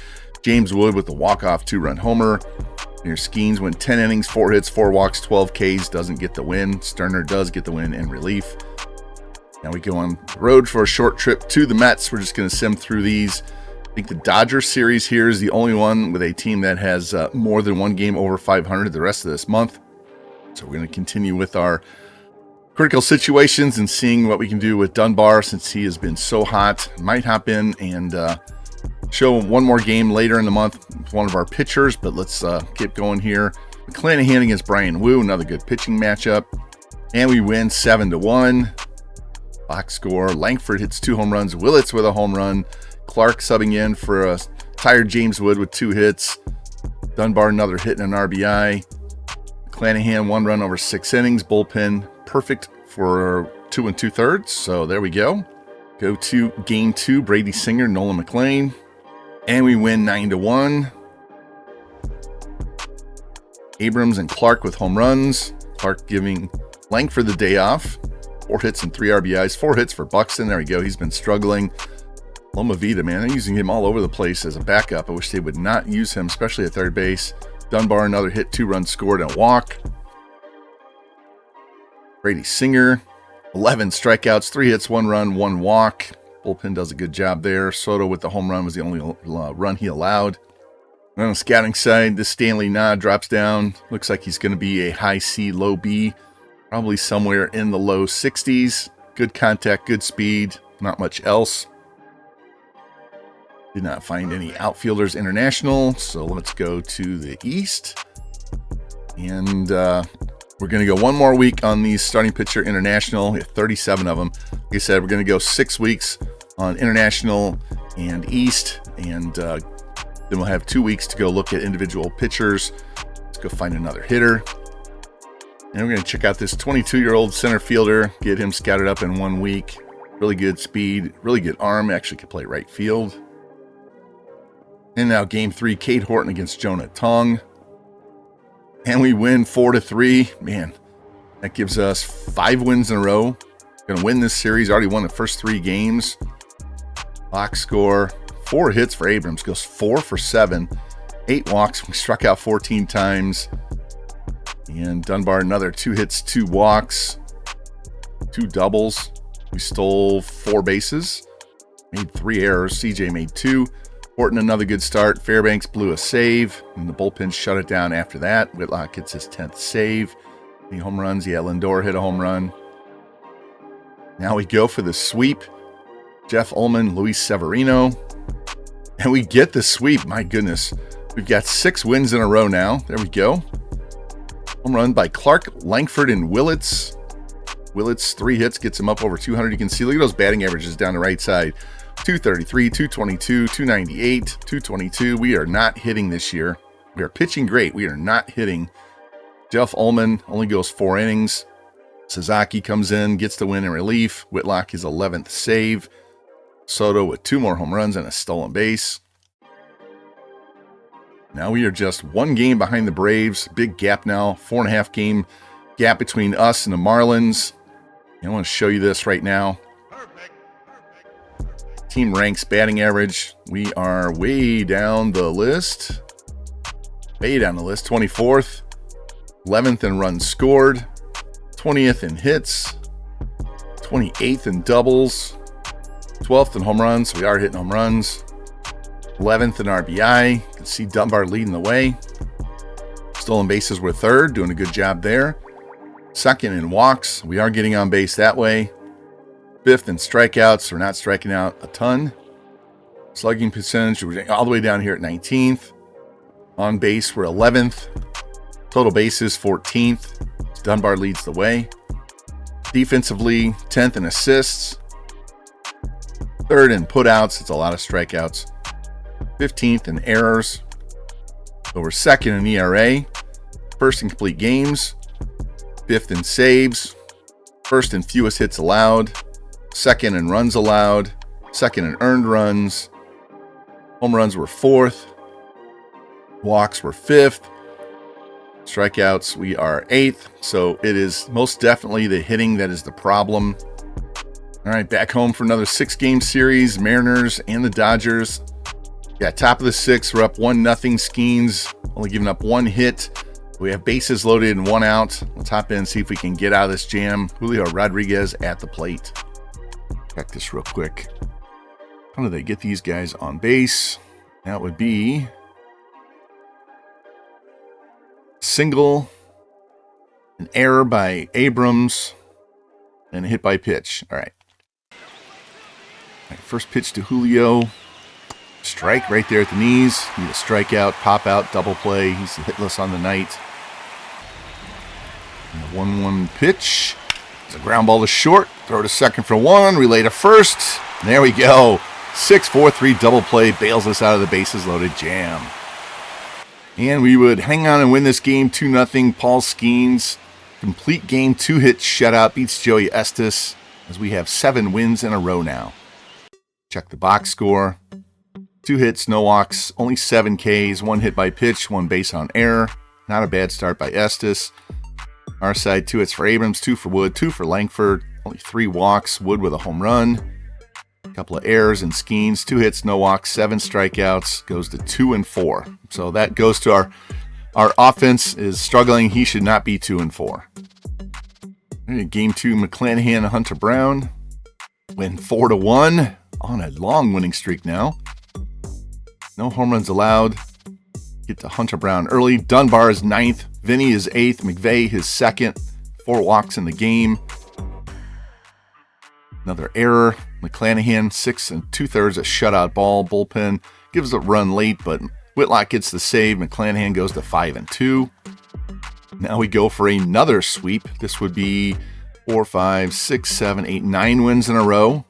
James Wood with the walk-off 2-run homer. Here, Skeens went 10 innings, 4 hits, 4 walks, 12 Ks, doesn't get the win. Sterner does get the win in relief. Now we go on the road for a short trip to the Mets. We're just going to sim through these. I think the Dodgers series here is the only one with a team that has more than one game over 500 the rest of this month. So we're going to continue with our critical situations and seeing what we can do with Dunbar since he has been so hot. Might hop in and show one more game later in the month with one of our pitchers, but let's keep going here. McClanahan against Brian Wu, another good pitching matchup. And we win 7-1. Box score, Langford hits 2 home runs. Willits with a home run. Clark subbing in for a tired James Wood with 2 hits. Dunbar another hit and an RBI. McClanahan 1 run over 6 innings. Bullpen perfect for 2 2/3. So there we go. Go to game 2. Brady Singer, Nolan McLean. And we win 9-1. Abrams and Clark with home runs. Clark giving Langford the day off. 4 hits and 3 RBIs. 4 hits for Buxton. There we go. He's been struggling. Loma Vida, man, they're using him all over the place as a backup. I wish they would not use him, especially at third base. Dunbar, another hit, 2 runs scored, and a walk. Brady Singer, 11 strikeouts, 3 hits, 1 run, 1 walk. Bullpen does a good job there. Soto with the home run was the only run he allowed. And on the scouting side, this Stanley Na drops down. Looks like he's going to be a high C, low B, probably somewhere in the low 60s. Good contact, good speed, not much else. Did not find any outfielders international, so let's go to the East. And we're going to go one more week on these starting pitcher international. We have 37 of them. Like I said, we're going to go 6 weeks on international and East, and then we'll have 2 weeks to go look at individual pitchers. Let's go find another hitter. And we're going to check out this 22-year-old center fielder, get him scouted up in 1 week. Really good speed, really good arm, actually can play right field. And now game 3, Cade Horton against Jonah Tong. And we win 4-3. Man, that gives us 5 wins in a row. Going to win this series. Already won the first 3 games. Box score, 4 hits for Abrams. Goes 4 for 7. 8 walks. We struck out 14 times. And Dunbar, another 2 hits, 2 walks. 2 doubles. We stole 4 bases. Made 3 errors. CJ made 2. Horton, another good start. Fairbanks blew a save, and the bullpen shut it down after that. Whitlock gets his 10th save. Any home runs? Yeah, Lindor hit a home run. Now we go for the sweep. Jeff Ullman, Luis Severino. And we get the sweep. My goodness. We've got 6 wins in a row now. There we go. Home run by Clark, Langford, and Willits. Willits, 3 hits, gets him up over 200. You can see, look at those batting averages down the right side. 233, 222, 298, 222. We are not hitting this year. We are pitching great. We are not hitting. Jeff Ullman only goes 4 innings. Sasaki comes in, gets the win in relief. Whitlock his 11th save. Soto with 2 more home runs and a stolen base. Now we are just 1 game behind the Braves. Big gap now. 4.5 game gap between us and the Marlins. I want to show you this right now. Team ranks batting average. We are way down the list. 24th. 11th in runs scored. 20th in hits. 28th in doubles. 12th in home runs. We are hitting home runs. 11th in RBI. You can see Dunbar leading the way. Stolen bases were 3rd. Doing a good job there. 2nd in walks. We are getting on base that way. 5th in strikeouts. We're not striking out a ton. Slugging percentage, we're all the way down here at 19th. On base, we're 11th. Total bases, 14th. Dunbar leads the way. Defensively, 10th in assists. 3rd in putouts. It's a lot of strikeouts. 15th in errors. So we're 2nd in ERA. 1st in complete games. 5th in saves. 1st in fewest hits allowed. 2nd in runs allowed. 2nd in earned runs. Home runs were 4th. Walks were 5th. Strikeouts, we are 8th. So it is most definitely the hitting that is the problem. All right, back home for another 6-game series. Mariners and the Dodgers. Yeah, top of the 6th. We're up 1-0. Skeens only giving up 1 hit. We have bases loaded and 1 out. Let's hop in and see if we can get out of this jam. Julio Rodriguez at the plate. Check this real quick. How do they get these guys on base? That would be single, an error by Abrams, and a hit by pitch. All right. First pitch to Julio. Strike right there at the knees. Need a strikeout, pop out, double play. He's hitless on the night. And the 1-1 pitch. It's a ground ball to short. Throw to second for one. Relay to first. And there we go. 6-4-3 double play. Bails us out of the bases loaded jam. And we would hang on and win this game 2-0. Paul Skeens. Complete game, 2-hit shutout. Beats Joey Estes as we have 7 wins in a row now. Check the box score. 2 hits, no walks, only 7 Ks, 1 hit by pitch, 1 base on error. Not a bad start by Estes. Our side, 2 hits for Abrams, 2 for Wood, 2 for Langford. Only 3 walks, Wood with a home run. A couple of errors and Skeens, 2 hits, no walks, 7 strikeouts. Goes to 2-4. So that goes to our offense is struggling. He should not be 2-4. Game 2, McClanahan and Hunter Brown. Win 4-1 on a long winning streak now. No home runs allowed. Get to Hunter Brown early. Dunbar is 9th. Vinny is 8th. McVeigh his 2nd. 4 walks in the game. Another error. McClanahan 6 2/3 a shutout ball. Bullpen gives a run late, but Whitlock gets the save. McClanahan goes to 5-2. Now we go for another sweep. This would be 4, 5, 6, 7, 8, 9 wins in a row.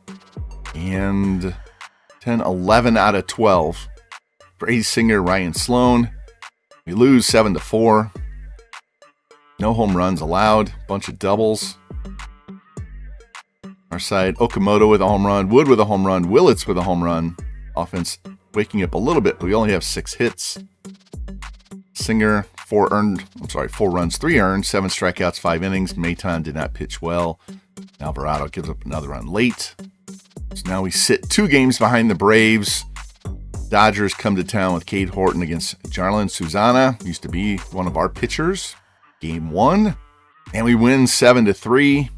And 10, 11 out of 12. Brady Singer, Ryan Sloan. We lose 7-4. No home runs allowed. Bunch of doubles. Our side, Okamoto with a home run. Wood with a home run. Willits with a home run. Offense waking up a little bit, but we only have 6 hits. Singer, 4 runs, 3 earned, 7 strikeouts, 5 innings. Maton did not pitch well. Alvarado gives up another run late. So now we sit 2 games behind the Braves. Dodgers come to town with Cade Horton against Jarlin Susana. Used to be one of our pitchers. Game 1. And we win 7-3.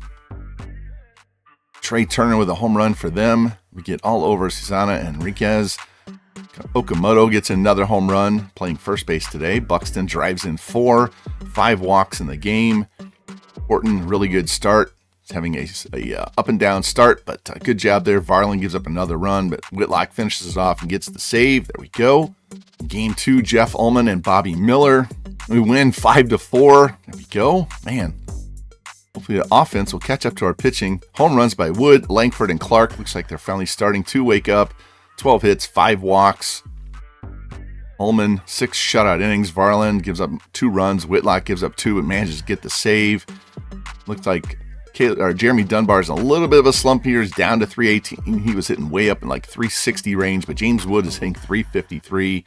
Trey Turner with a home run for them. We get all over Susana and Enriquez. Okamoto gets another home run, playing first base today. Buxton drives in 4, 5 walks in the game. Horton, really good start. He's having a up and down start, but good job there. Varlin gives up another run, but Whitlock finishes it off and gets the save. There we go. Game 2, Jeff Ullman and Bobby Miller. We win 5-4. There we go. Man, hopefully the offense will catch up to our pitching. Home runs by Wood, Langford, and Clark. Looks like they're finally starting to wake up. 12 hits, 5 walks. Ullman, 6 shutout innings. Varlin gives up 2 runs. Whitlock gives up 2, but manages to get the save. Looks like Jeremy Dunbar is in a little bit of a slump here. He's down to 318. He was hitting way up in like 360 range, but James Wood is hitting 353.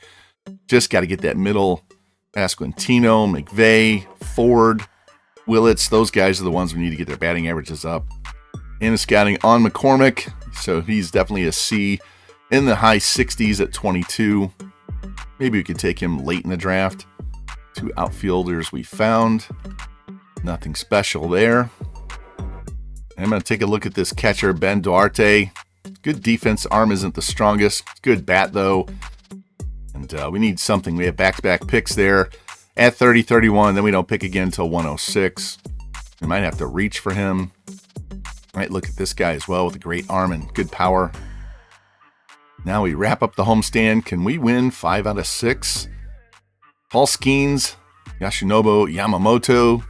Just got to get that middle. Pasquantino, McVeigh, Ford, Willits, those guys are the ones we need to get their batting averages up. And scouting on McCormick, so he's definitely a C. In the high 60s at 22. Maybe we could take him late in the draft. 2 outfielders we found. Nothing special there. I'm going to take a look at this catcher, Ben Duarte. Good defense. Arm isn't the strongest. Good bat, though. And we need something. We have back-to-back picks there at 30, 31. Then we don't pick again until 106. We might have to reach for him. Might look at this guy as well with a great arm and good power. Now we wrap up the homestand. Can we win 5 out of 6? Paul Skeens, Yoshinobu Yamamoto.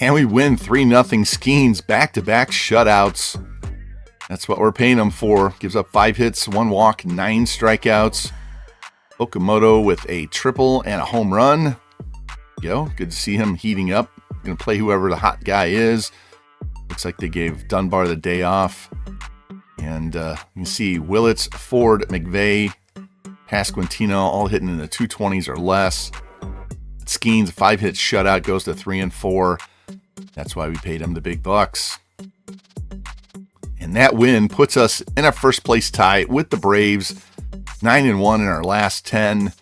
And we win 3-0 Skeens, back-to-back shutouts. That's what we're paying him for. Gives up 5 hits, 1 walk, 9 strikeouts. Okamoto with a triple and a home run. Good to see him heating up. Going to play whoever the hot guy is. Looks like they gave Dunbar the day off. And you can see Willits, Ford, McVeigh, Pasquantino all hitting in the 220s or less. Skeens, 5-hit shutout, goes to 3-4. That's why we paid him the big bucks. And that win puts us in a first place tie with the Braves, 9-1 in our last 10.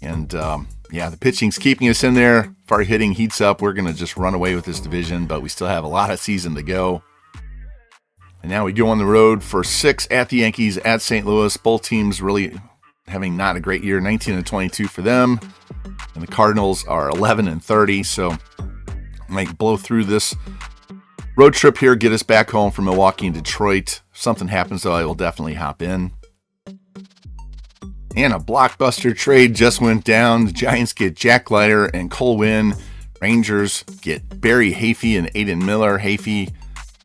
And the pitching's keeping us in there. If our hitting heats up, we're going to just run away with this division, but we still have a lot of season to go. And now we go on the road for 6 at the Yankees, at St. Louis. Both teams really having not a great year, 19-22 for them. And the Cardinals are 11-30, so might blow through this road trip here, get us back home from Milwaukee and Detroit. If something happens, though, I will definitely hop in. And a blockbuster trade just went down. The Giants get Jack Leiter and Cole Winn. Rangers get Barry Hafey and Aiden Miller. Hafey,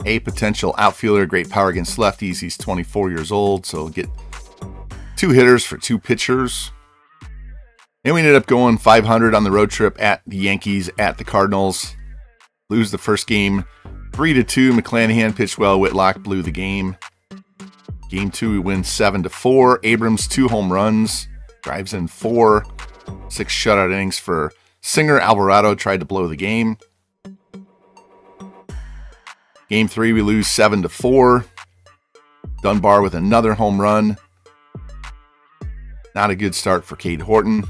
a potential outfielder, great power against lefties. He's 24 years old, so get 2 hitters for 2 pitchers. And we ended up going 500 on the road trip at the Yankees, at the Cardinals. Lose the first game 3-2. McClanahan pitched well. Whitlock blew the game. Game 2, we win 7-4. Abrams 2 home runs. Drives in 4. 6 shutout innings for Singer. Alvarado tried to blow the game. Game 3, we lose 7-4. Dunbar with another home run. Not a good start for Cade Horton.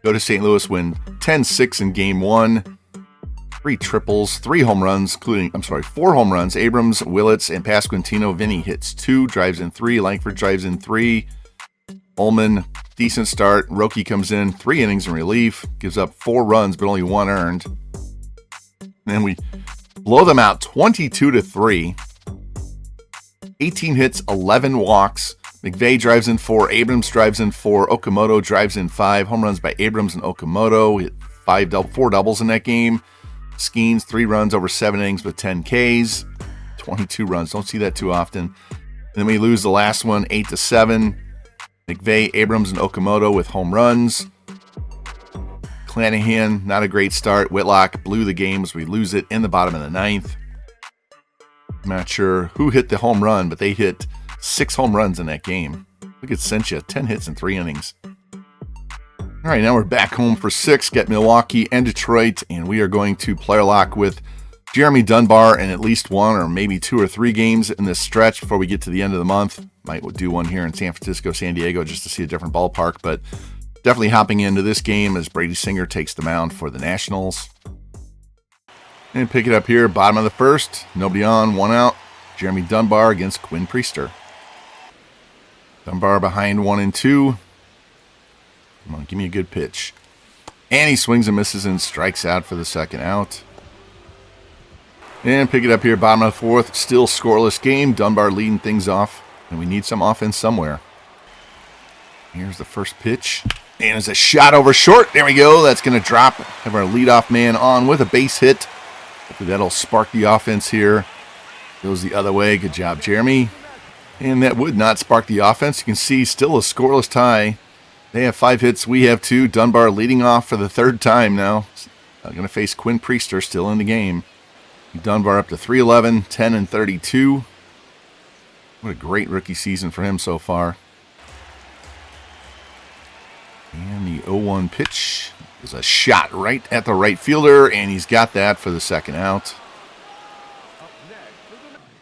Go to St. Louis, win 10-6 in Game 1. 3 triples, 4 home runs. Abrams, Willits, and Pasquantino. Vinny hits 2, drives in 3. Langford drives in 3. Ullman, decent start. Roki comes in, 3 innings in relief. Gives up 4 runs, but only 1 earned. And then we blow them out 22-3. 18 hits, 11 walks. McVay drives in 4. Abrams drives in 4. Okamoto drives in 5. Home runs by Abrams and Okamoto. Hit 4 doubles in that game. Skeens, 3 runs over 7 innings with 10 Ks. 22 runs. Don't see that too often. And then we lose the last one, 8-7. McVay, Abrams, and Okamoto with home runs. Clanahan, not a great start. Whitlock blew the game as we lose it in the bottom of the 9th. I'm not sure who hit the home run, but they hit 6 home runs in that game. Look at Sencha, 10 hits in 3 innings. All right, now we're back home for 6, get Milwaukee and Detroit, and we are going to player lock with Jeremy Dunbar in at least 1 or maybe 2 or 3 games in this stretch before we get to the end of the month. Might do one here in San Francisco, San Diego, just to see a different ballpark, but definitely hopping into this game as Brady Singer takes the mound for the Nationals. And pick it up here, bottom of the 1st, nobody on, 1 out. Jeremy Dunbar against Quinn Priester. Dunbar behind 1-2. Come on, give me a good pitch. And he swings and misses and strikes out for the 2nd out. And pick it up here, bottom of the 4th. Still scoreless game. Dunbar leading things off. And we need some offense somewhere. Here's the first pitch. And it's a shot over short. There we go. That's going to drop. Have our leadoff man on with a base hit. Hopefully that'll spark the offense here. Goes the other way. Good job, Jeremy. And that would not spark the offense. You can see still a scoreless tie. They have 5 hits. We have 2. Dunbar leading off for the 3rd time now. Going to face Quinn Priester still in the game. Dunbar up to 311, 10-32. What a great rookie season for him so far. And the 0-1 pitch is a shot right at the right fielder, and he's got that for the 2nd out.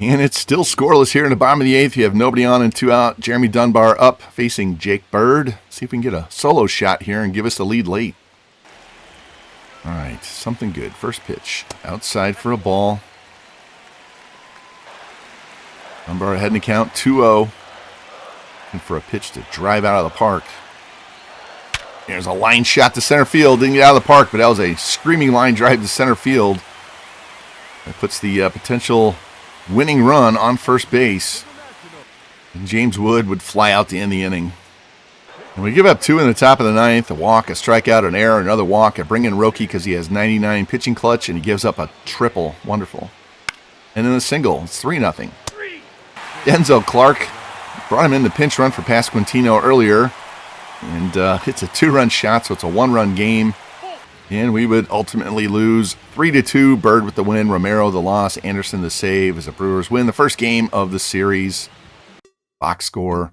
And it's still scoreless here in the bottom of the 8th. You have nobody on and 2 out. Jeremy Dunbar up facing Jake Bird. See if we can get a solo shot here and give us the lead late. All right, something good. First pitch. Outside for a ball. Dunbar ahead in the count, 2-0. And for a pitch to drive out of the park. There's a line shot to center field. Didn't get out of the park, but that was a screaming line drive to center field. That puts the potential winning run on first base. And James Wood would fly out to end the inning. And we give up 2 in the top of the 9th, a walk, a strikeout, an error, another walk. I bring in Roki because he has 99 pitching clutch, and he gives up a triple. Wonderful. And then a single. It's 3-0. Denzel Clark brought him in the pinch run for Pasquantino earlier, and hits a 2-run shot, so it's a 1-run game. And we would ultimately lose 3-2. Bird with the win, Romero the loss, Anderson the save as the Brewers win the first game of the series. Box score: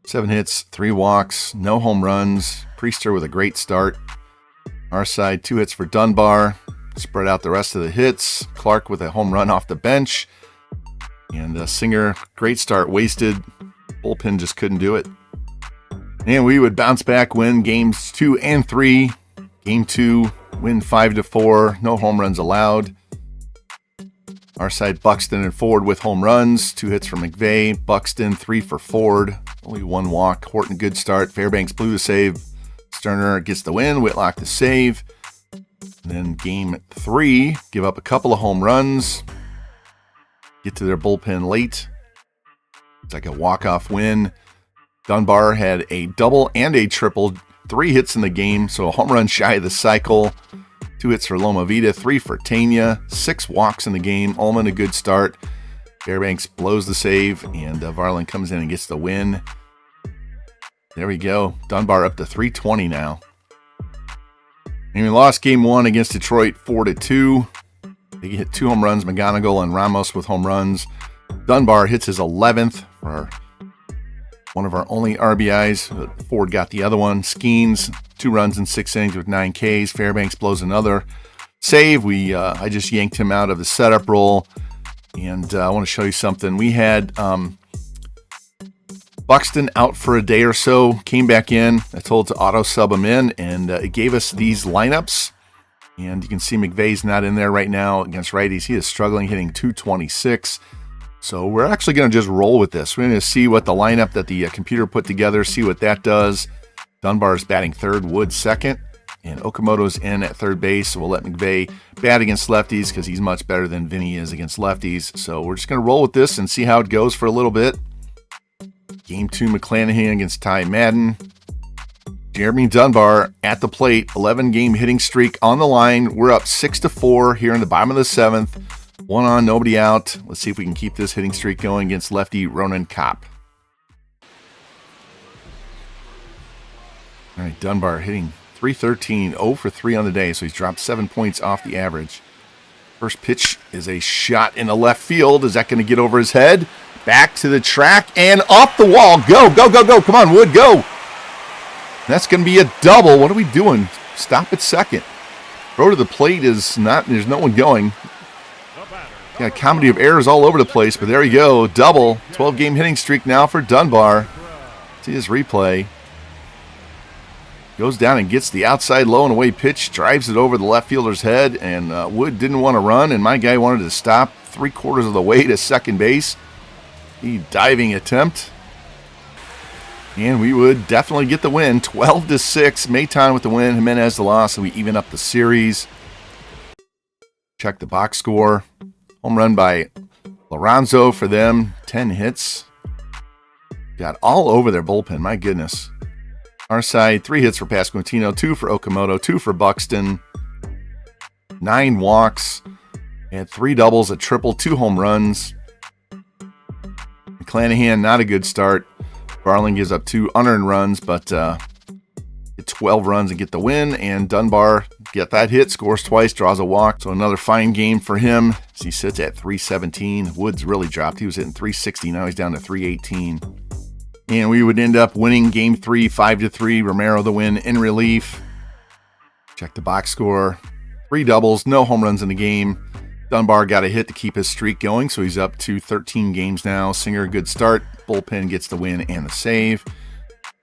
7 hits, 3 walks, no home runs. Priester with a great start. Our side, 2 hits for Dunbar. Spread out the rest of the hits. Clark with a home run off the bench. And Singer, great start, wasted. Bullpen just couldn't do it. And we would bounce back, win games 2 and 3. Game 2, win 5-4. No home runs allowed. Our side, Buxton and Ford with home runs. 2 hits for McVeigh. Buxton, 3 for Ford. Only 1 walk. Horton, good start. Fairbanks blew the save. Sterner gets the win. Whitlock the save. And then game 3, give up a couple of home runs. Get to their bullpen late. It's like a walk-off win. Dunbar had a double and a triple. 3 hits in the game, so a home run shy of the cycle. 2 hits for Loma Vida, 3 for Tania, 6 walks in the game. Ullman, a good start. Fairbanks blows the save, and Varlin comes in and gets the win. There we go. Dunbar up to 320 now. And we lost game 1 against Detroit 4-2. They hit 2 home runs. McGonigal and Ramos with home runs. Dunbar hits his 11th for one of our only RBIs. Ford got the other one. Skeens, 2 runs in 6 innings with 9 Ks. Fairbanks blows another save. I just yanked him out of the setup role. And I want to show you something. We had Buxton out for a day or so. Came back in. I told to auto sub him in. And it gave us these lineups. And you can see McVeigh's not in there right now against righties. He is struggling, hitting .226. So we're actually going to just roll with this. We're going to see what the lineup that the computer put together, see what that does. Dunbar's batting third, Wood second, and Okamoto's in at third base. So we'll let McVeigh bat against lefties because he's much better than Vinny is against lefties. So we're just going to roll with this and see how it goes for a little bit. Game 2, McClanahan against Ty Madden. Jeremy Dunbar at the plate, 11-game hitting streak on the line. We're up 6-4 here in the bottom of the 7th. 1 on, nobody out. Let's see if we can keep this hitting streak going against lefty Ronan Kopp. All right, Dunbar hitting .313, 0 for 3 on the day, so he's dropped 7 points off the average. First pitch is a shot in the left field. Is that going to get over his head? Back to the track and off the wall. Go, go, go, go. Come on, Wood, go. That's going to be a double. What are we doing? Stop at second. Throw to the plate is not, there's no one going. Got a comedy of errors all over the place, but there you go. Double. 12-game hitting streak now for Dunbar. See his replay. Goes down and gets the outside low and away pitch. Drives it over the left fielder's head, and Wood didn't want to run, and my guy wanted to stop 3/4 of the way to second base. The diving attempt. And we would definitely get the win. 12-6. Mayton with the win. Jimenez the loss, and we even up the series. Check the box score. Home run by Lorenzo for them. 10 hits. Got all over their bullpen. My goodness. Our side, 3 hits for Pasquantino, 2 for Okamoto, 2 for Buxton. 9 walks. Had 3 doubles, a triple, 2 home runs. McClanahan, not a good start. Barling gives up 2 unearned runs, but get 12 runs and get the win. And Dunbar get that hit, scores twice, draws a walk. So another fine game for him as he sits at .317. Woods really dropped. He was hitting .360. Now he's down to .318. And we would end up winning game 3, 5-3. Romero the win in relief. Check the box score. 3 doubles, no home runs in the game. Dunbar got a hit to keep his streak going, so he's up to 13 games now. Singer, good start. Bullpen gets the win and the save.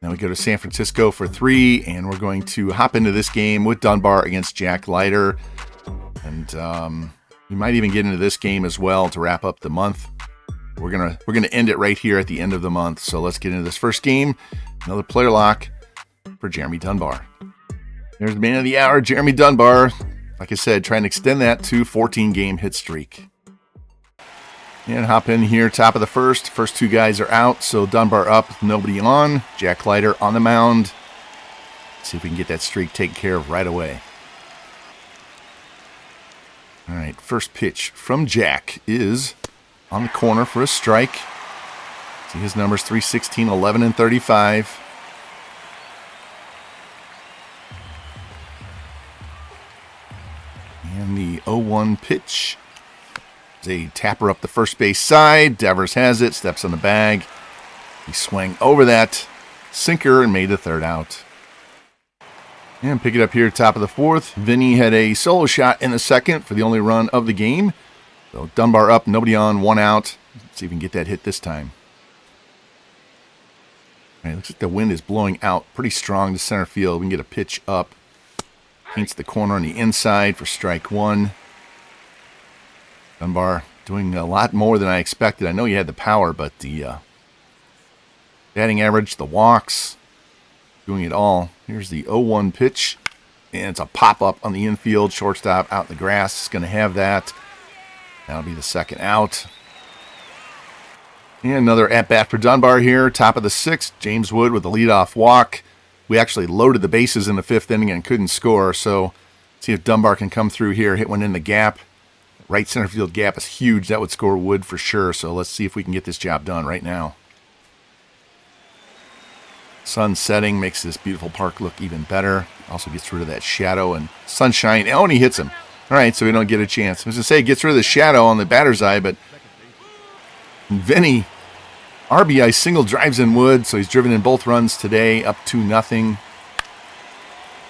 Now we go to San Francisco for 3, and we're going to hop into this game with Dunbar against Jack Leiter. And we might even get into this game as well to wrap up the month. We're gonna end it right here at the end of the month. So let's get into this first game. Another player lock for Jeremy Dunbar. There's the man of the hour, Jeremy Dunbar. Like I said, trying to extend that to 14-game hit streak. And hop in here, top of the first. First 2 guys are out, so Dunbar up, nobody on. Jack Leiter on the mound. See if we can get that streak taken care of right away. All right, first pitch from Jack is on the corner for a strike. See his numbers, 316, 11, and 35. And the 0-1 pitch is a tapper up the first base side. Devers has it, steps on the bag. He swung over that sinker and made the third out. And pick it up here, top of the 4th. Vinny had a solo shot in the second for the only run of the game. So Dunbar up, nobody on, 1 out. Let's see if we can get that hit this time. All right, looks like the wind is blowing out pretty strong to center field. We can get a pitch up. Paints the corner on the inside for strike 1. Dunbar doing a lot more than I expected. I know you had the power, but the batting average, the walks, doing it all. Here's the 0-1 pitch, and it's a pop-up on the infield. Shortstop out in the grass is going to have that. That'll be the second out. And another at-bat for Dunbar here. Top of the sixth, James Wood with the leadoff walk. We actually loaded the bases in the fifth inning and couldn't score, so see if Dunbar can come through here, hit one in the gap. Right center field gap is huge. That would score Wood for sure, so let's see if we can get this job done right now. Sun setting makes this beautiful park look even better. Also gets rid of that shadow and sunshine. Oh, and he hits him. All right, so we don't get a chance. I was going to say, it gets rid of the shadow on the batter's eye, but Vinny, RBI single, drives in Wood, so he's driven in both runs today, up 2-0.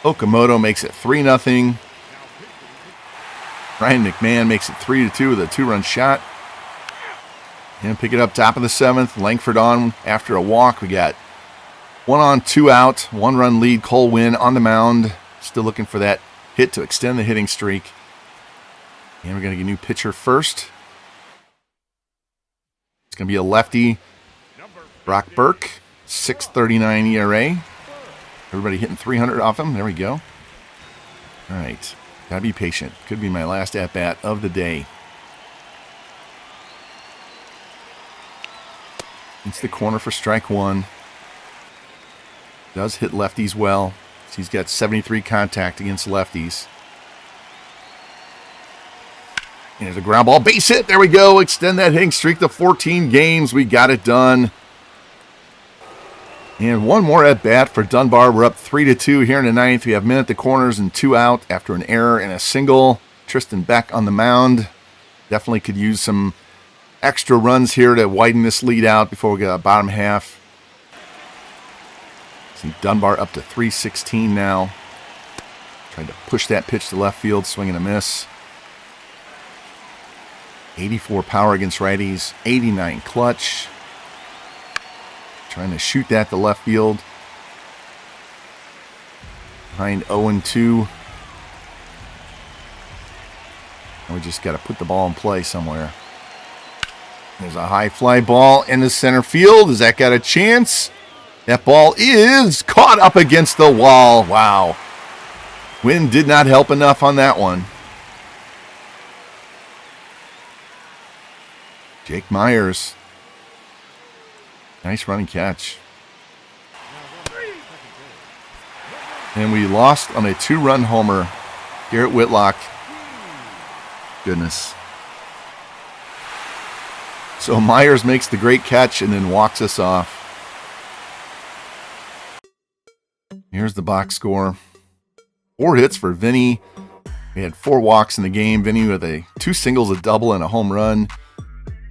Okamoto makes it 3-0. Ryan McMahon makes it 3-2 with a 2-run shot. And pick it up top of the seventh. Langford on after a walk. We got 1 on, 2 out, 1-run lead. Cole Winn on the mound. Still looking for that hit to extend the hitting streak. And we're going to get a new pitcher first. It's going to be a lefty, Brock Burke, 6.39 ERA. Everybody hitting 300 off him. There we go. All right. Got to be patient. Could be my last at-bat of the day. It's the corner for strike one. Does hit lefties well. He's got 73 contact against lefties. And there's a ground ball, base hit. There we go. Extend that hitting streak to 14 games. We got it done. And one more at bat for Dunbar. We're up 3-2 here in the ninth. We have men at the corners and 2 out after an error and a single. Tristan Beck on the mound. Definitely could use some extra runs here to widen this lead out before we get a bottom half. See Dunbar up to 316 now. Tried to push that pitch to left field, swing and a miss. 84 power against righties, 89 clutch. Trying to shoot that to left field. Behind 0-2. And we just got to put the ball in play somewhere. There's a high fly ball in the center field. Has that got a chance? That ball is caught up against the wall. Wow. Wind did not help enough on that one. Jake Myers. Nice running catch. And we lost on a 2-run homer. Garrett Whitlock. Goodness. So Myers makes the great catch and then walks us off. Here's the box score. 4 hits for Vinny. We had 4 walks in the game. Vinny with 2 singles, a double, and a home run.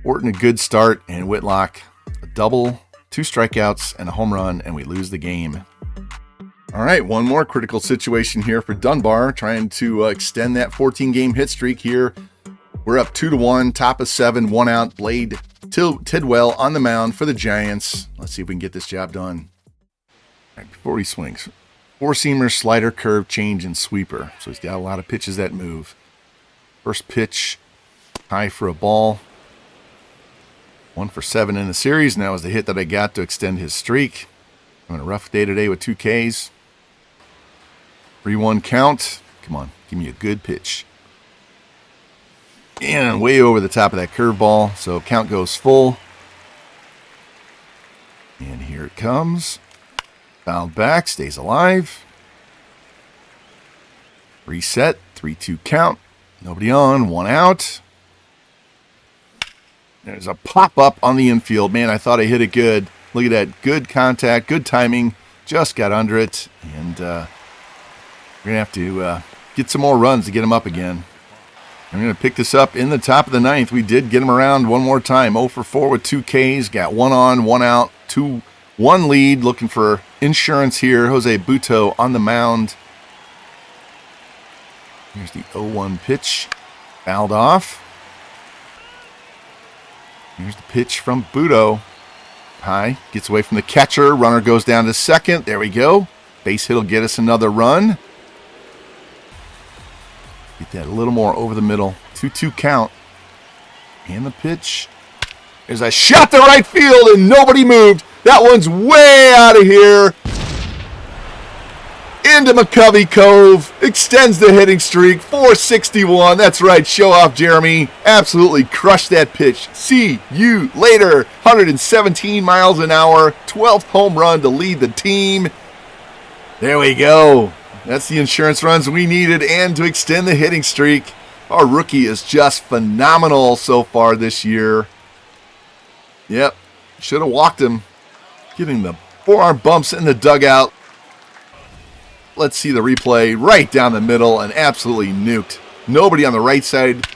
Orton a good start, and Whitlock a double, 2 strikeouts, and a home run, and we lose the game. All right, one more critical situation here for Dunbar, trying to extend that 14-game hit streak here. We're up 2-1, top of 7, 1 out. Blade Tidwell on the mound for the Giants. Let's see if we can get this job done. All right, before he swings, 4-seamer, slider, curve, change, and sweeper. So he's got a lot of pitches that move. First pitch, high for a ball. 1 for 7 in the series. Now is the hit that I got to extend his streak. Having a rough day today with 2 Ks. 3-1 count. Come on, give me a good pitch. And way over the top of that curveball. So count goes full. And here it comes. Fouled back, stays alive. Reset, 3-2 count. Nobody on, 1 out. There's a pop-up on the infield. Man, I thought I hit it good. Look at that. Good contact, good timing. Just got under it. And we're going to have to get some more runs to get him up again. I'm going to pick this up in the top of the ninth. We did get him around one more time. 0 for 4 with 2 Ks. Got 1 on, 1 out, 2-1 lead. Looking for insurance here. Jose Buto on the mound. Here's the 0-1 pitch. Fouled off. Here's the pitch from Buto. High. Gets away from the catcher. Runner goes down to second. There we go. Base hit will get us another run. Get that a little more over the middle. 2-2 count. And the pitch. There's a shot to right field, and nobody moved. That one's way out of here. Into McCovey Cove. Extends the hitting streak. 461. That's right. Show off, Jeremy. Absolutely crushed that pitch. See you later. 117 miles an hour. 12th home run to lead the team. There we go. That's the insurance runs we needed and to extend the hitting streak. Our rookie is just phenomenal so far this year. Yep. Should have walked him. Getting the forearm bumps in the dugout. Let's see the replay. Right down the middle and absolutely nuked. Nobody on the right side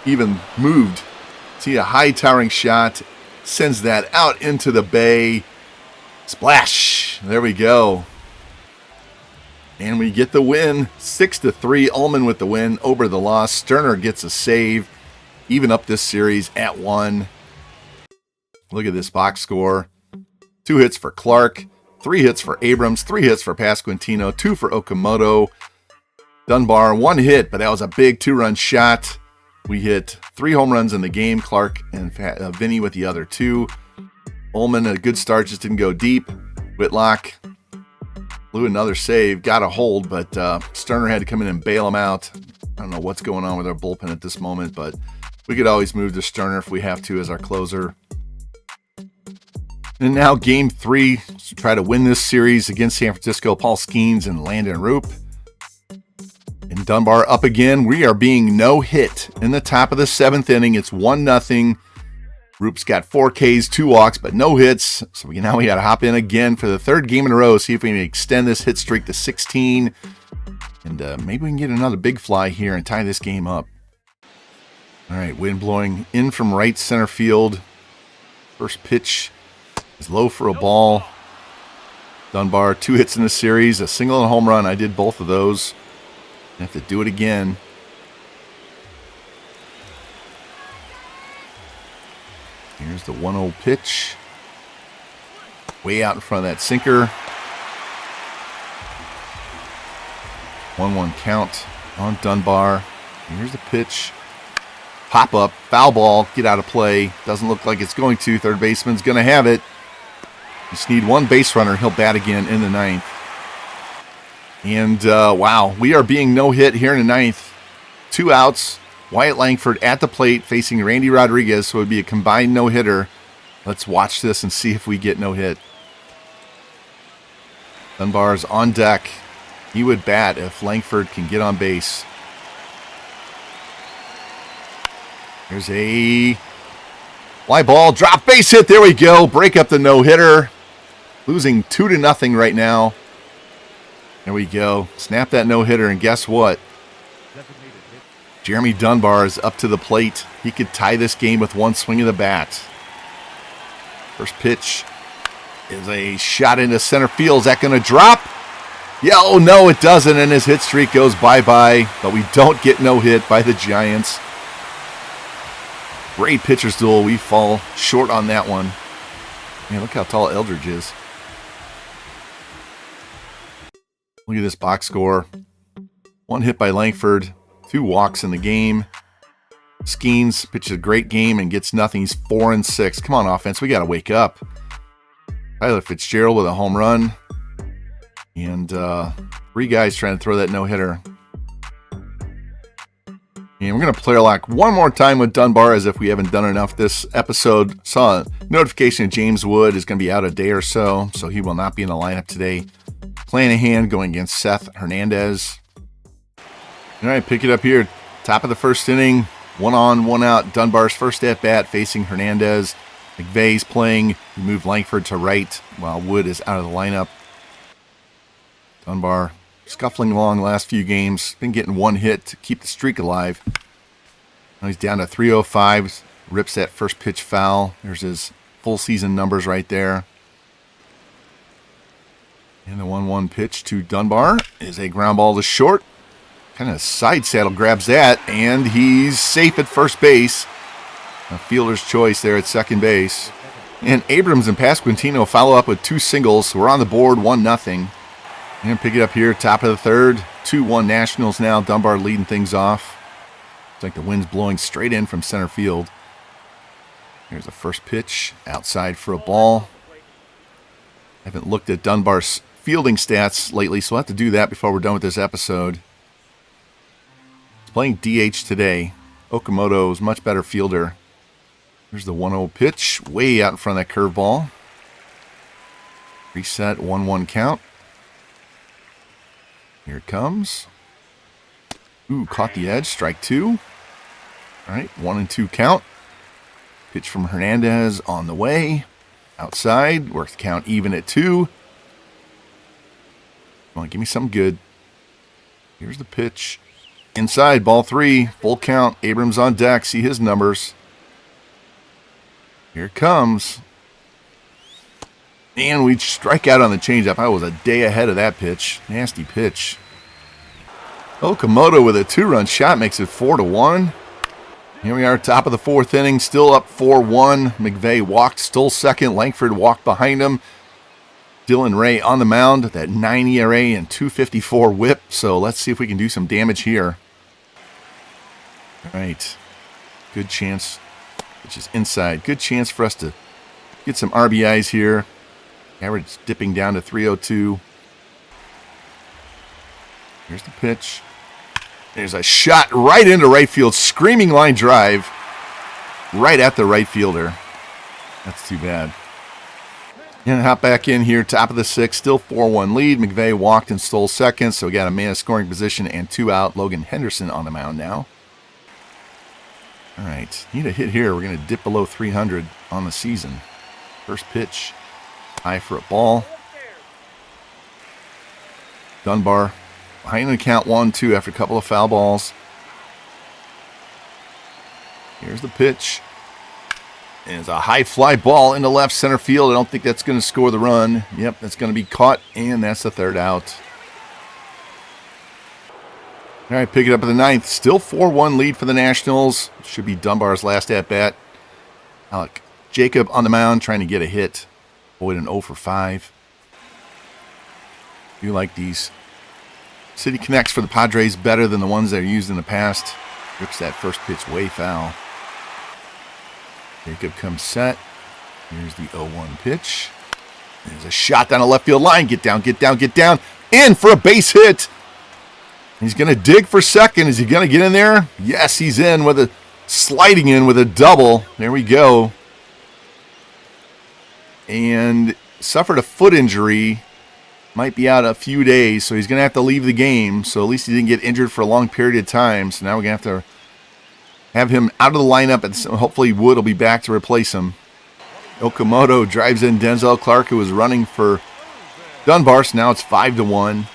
even moved. See a high towering shot. Sends that out into the bay. Splash. There we go. And we get the win. 6-3. Ullman with the win over the loss. Sterner gets a save. Even up this series at 1. Look at this box score. 2 hits for Clark. 3 hits for Abrams. 3 hits for Pasquantino. 2 for Okamoto. Dunbar, 1 hit, but that was a big 2-run shot. We hit 3 home runs in the game. Clark and Vinny with the other 2. Ullman, a good start, just didn't go deep. Whitlock blew another save, got a hold, but Sterner had to come in and bail him out. I don't know what's going on with our bullpen at this moment, but we could always move to Sterner if we have to as our closer. And now game 3 to try to win this series against San Francisco. Paul Skeens and Landon Roop. And Dunbar up again. We are being no hit in the top of the 7th inning. It's 1-0. Roop's got 4 Ks, 2 walks, but no hits. So now we got to hop in again for the 3rd game in a row. See if we can extend this hit streak to 16. And maybe we can get another big fly here and tie this game up. All right, wind blowing in from right center field. First pitch is low for a ball. Dunbar, 2 hits in the series, a single and a home run. I did both of those. I have to do it again. Here's the 1-0 pitch. Way out in front of that sinker. 1-1 count on Dunbar. Here's the pitch. Pop up, foul ball, get out of play. Doesn't look like it's going to. Third baseman's going to have it. Just need 1 base runner. He'll bat again in the 9th. And wow, we are being no hit here in the 9th. 2 outs. Wyatt Langford at the plate facing Randy Rodriguez, so it would be a combined no-hitter. Let's watch this and see if we get no hit. Dunbar's on deck. He would bat if Langford can get on base. Here's a fly ball, drop base hit. There we go. Break up the no-hitter. Losing 2-0 right now. There we go. Snap that no-hitter, and guess what? Jeremy Dunbar is up to the plate. He could tie this game with 1 swing of the bat. First pitch is a shot into center field. Is that going to drop? Yeah, oh no, it doesn't, and his hit streak goes bye-bye. But we don't get no hit by the Giants. Great pitcher's duel. We fall short on that one. Man, look how tall Eldridge is. Look at this box score. 1 hit by Langford. 2 walks in the game. Skeens pitches a great game and gets nothing. He's 4-6. Come on, offense. We got to wake up. Tyler Fitzgerald with a home run. And 3 guys trying to throw that no-hitter. And we're going to player lock one more time with Dunbar as if we haven't done enough this episode. Saw a notification that James Wood is going to be out a day or so he will not be in the lineup today. Clanahan going against Seth Hernandez. All right, pick it up here. Top of the 1st inning. 1 on, 1 out. Dunbar's first at-bat facing Hernandez. McVeigh's playing. We move Langford to right while Wood is out of the lineup. Dunbar scuffling along the last few games. Been getting 1 hit to keep the streak alive. Now he's down to 305. Rips that first pitch foul. There's his full season numbers right there. And the 1-1 pitch to Dunbar is a ground ball to short. Kind of side saddle grabs that, and he's safe at first base. A fielder's choice there at second base. And Abrams and Pasquantino follow up with 2 singles. We're on the board, 1-0. And pick it up here, top of the 3rd. 2-1 Nationals now. Dunbar leading things off. It's like the wind's blowing straight in from center field. Here's the first pitch, outside for a ball. I haven't looked at Dunbar's fielding stats lately, so I'll have to do that before we're done with this episode. He's playing DH today. Okamoto is a much better fielder. Here's the 1-0 pitch, way out in front of that curveball. Reset, 1-1 count. Here it comes. Ooh, caught the edge, strike 2. All right, 1-2 count. Pitch from Hernandez on the way. Outside, works the count even at 2. Come on, give me something good. Here's the pitch. Inside, ball 3, full count. Abrams on deck, see his numbers. Here it comes. And we strike out on the changeup. I was a day ahead of that pitch. Nasty pitch. Okamoto with a 2-run shot makes it 4-1. Here we are, top of the 4th inning, still up 4-1. McVeigh walked, stole second. Langford walked behind him. Dylan Ray on the mound, that 9 ERA and 254 whip. So let's see if we can do some damage here. All right. Good chance, which is inside. Good chance for us to get some RBIs here. Average dipping down to 302. Here's the pitch. There's a shot right into right field. Screaming line drive right at the right fielder. That's too bad. And hop back in here, top of the 6th, still 4-1 lead. McVeigh walked and stole second, so we got a man of scoring position and 2 out. Logan Henderson on the mound now. All right, need a hit here. We're going to dip below 300 on the season. First pitch, high for a ball. Dunbar behind the count 1-2 after a couple of foul balls. Here's the pitch. And it's a high fly ball into left center field. I don't think that's going to score the run. Yep, that's going to be caught, and that's the 3rd out. All right, pick it up in the 9th. Still 4-1 lead for the Nationals. Should be Dunbar's last at-bat. Alec Jacob on the mound trying to get a hit. Avoid an 0 for 5. You like these City Connects for the Padres better than the ones that are used in the past. Rips that first pitch way foul. Jacob comes set. Here's the 0-1 pitch. There's a shot down the left field line. Get down, get down, get down. In for a base hit. He's going to dig for second. Is he going to get in there? Yes, he's in with a sliding in with a double. There we go. And suffered a foot injury. Might be out a few days, so he's going to have to leave the game. So at least he didn't get injured for a long period of time. So now we're going to have to have him out of the lineup, and hopefully Wood will be back to replace him. Okamoto drives in Denzel Clark, who was running for Dunbar, so now it's 5-1.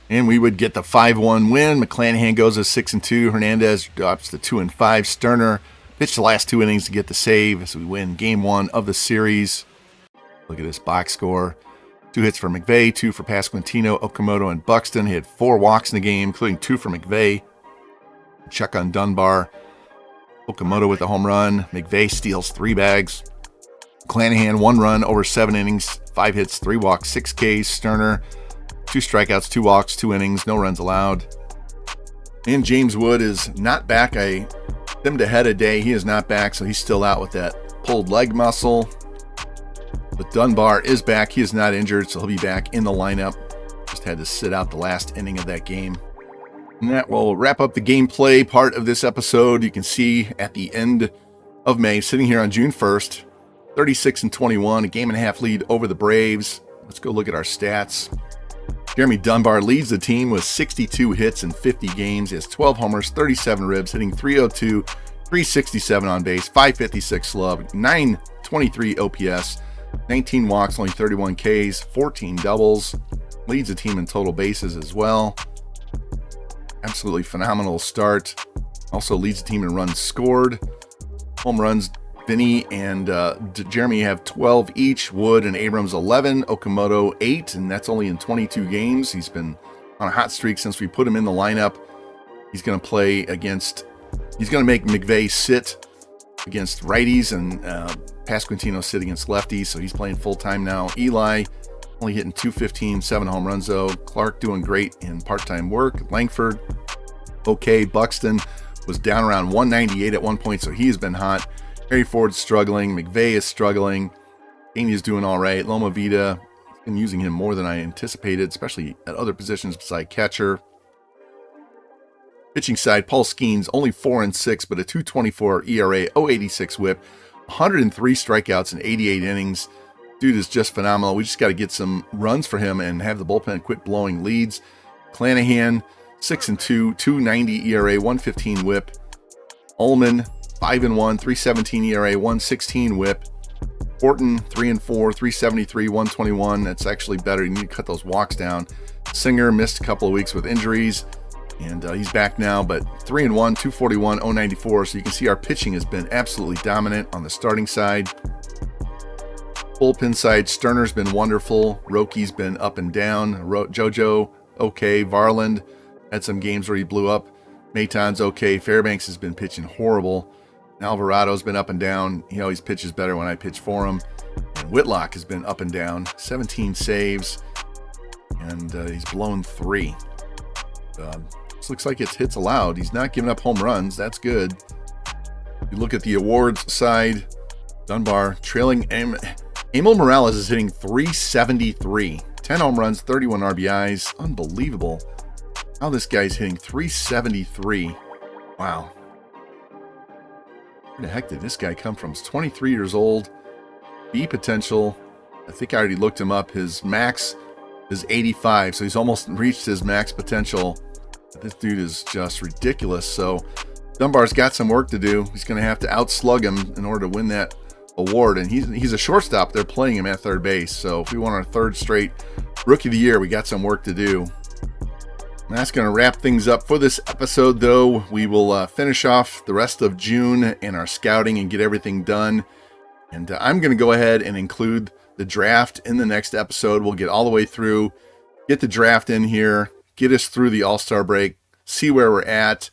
And we would get the 5-1 win. McClanahan goes to 6-2. Hernandez drops to 2-5. Sterner pitched the last 2 innings to get the save, so we win Game 1 of the series. Look at this box score. 2 hits for McVeigh, 2 for Pasquantino, Okamoto, and Buxton. He had 4 walks in the game, including 2 for McVeigh. Check on Dunbar. Okamoto with a home run. McVeigh steals 3 bags. McClanahan 1 run over 7 innings, 5 hits, 3 walks, 6 Ks. Sterner 2 strikeouts, 2 walks, 2 innings, no runs allowed. And James Wood is not back. I dimmed ahead a day. He is not back, so he's still out with that pulled leg muscle. But Dunbar is back. He is not injured, so he'll be back in the lineup. Just had to sit out the last inning of that game. And that will wrap up the gameplay part of this episode. You can see at the end of May, sitting here on June 1st, 36-21, a game and a half lead over the Braves. Let's go look at our stats. Jeremy Dunbar leads the team with 62 hits in 50 games. He has 12 homers, 37 ribs, hitting .302, .367 on base, .556 slug, .923 OPS, 19 walks, only 31 Ks, 14 doubles. Leads the team in total bases as well. Absolutely phenomenal start. Also leads the team in runs scored. Home runs, Vinny and Jeremy have 12 each. Wood and Abrams 11. Okamoto 8, and that's only in 22 games. He's been on a hot streak since we put him in the lineup. He's going to play against, he's going to make McVeigh sit against righties and Pasquantino sit against lefties, so he's playing full-time now. Eli only hitting .215, 7 home runs though. Clark doing great in part-time work. Langford, okay. Buxton was down around 198 at one point, so he has been hot. Harry Ford's struggling. McVay is struggling. Kaney's doing all right. Loma Vida, been using him more than I anticipated, especially at other positions beside catcher. Pitching side, Paul Skeens, only 4-6, but a 2.24 ERA, 0.86 WHIP, 103 strikeouts in 88 innings. Dude is just phenomenal. We just got to get some runs for him and have the bullpen quit blowing leads. Clanahan, 6-2, 2.90 ERA, 1.15 WHIP. Ullman, 5-1, 3.17 ERA, 1.16 WHIP. Horton, 3-4, 3.73, 1.21. That's actually better. You need to cut those walks down. Singer missed a couple of weeks with injuries, and he's back now, but 3-1, 2.41, 0.94. So you can see our pitching has been absolutely dominant on the starting side. Bullpen side, Sterner's been wonderful. Roki's been up and down. JoJo, okay. Varland had some games where he blew up. Maton's okay. Fairbanks has been pitching horrible. Alvarado's been up and down. He always pitches better when I pitch for him. And Whitlock has been up and down. 17 saves, and he's blown 3. This looks like it's hits allowed. He's not giving up home runs. That's good. You look at the awards side, Dunbar trailing. Emil Morales is hitting 373. 10 home runs, 31 RBIs. Unbelievable how this guy's hitting 373. Wow. Where the heck did this guy come from? He's 23 years old. B potential. I think I already looked him up. His max is 85, so he's almost reached his max potential. This dude is just ridiculous. So Dunbar's got some work to do. He's going to have to outslug him in order to win that award. And he's a shortstop. They're playing him at third base. So if we want our third straight Rookie of the Year, we got some work to do. And that's going to wrap things up for this episode, though. We will finish off the rest of June and our scouting and get everything done. And I'm going to go ahead and include the draft in the next episode. We'll get all the way through, get the draft in here, get us through the All-Star break, see where we're at,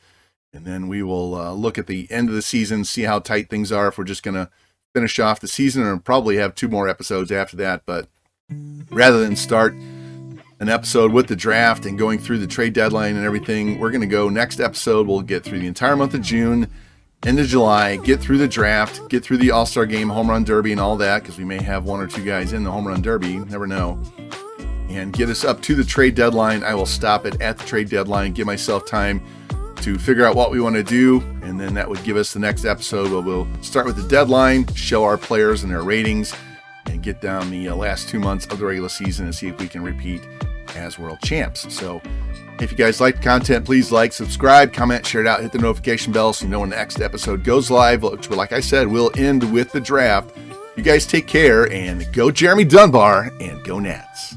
and then we will look at the end of the season, see how tight things are, if we're just going to finish off the season, and probably have 2 more episodes after that. But rather than start an episode with the draft and going through the trade deadline and everything, we're going to go next episode. We'll get through the entire month of June, end of July, get through the draft, get through the All-Star game, home run derby, and all that, because we may have 1 or 2 guys in the home run derby. You never know. And get us up to the trade deadline. I will stop it at the trade deadline, give myself time to figure out what we want to do, and then that would give us the next episode where we'll start with the deadline, show our players and their ratings, and get down the last 2 months of the regular season and see if we can repeat as world champs. So if you guys like the content, please like, subscribe, comment, share it out, hit the notification bell so you know when the next episode goes live, which, like I said, will end with the draft. You guys take care, and go Jeremy Dunbar, and go Nats.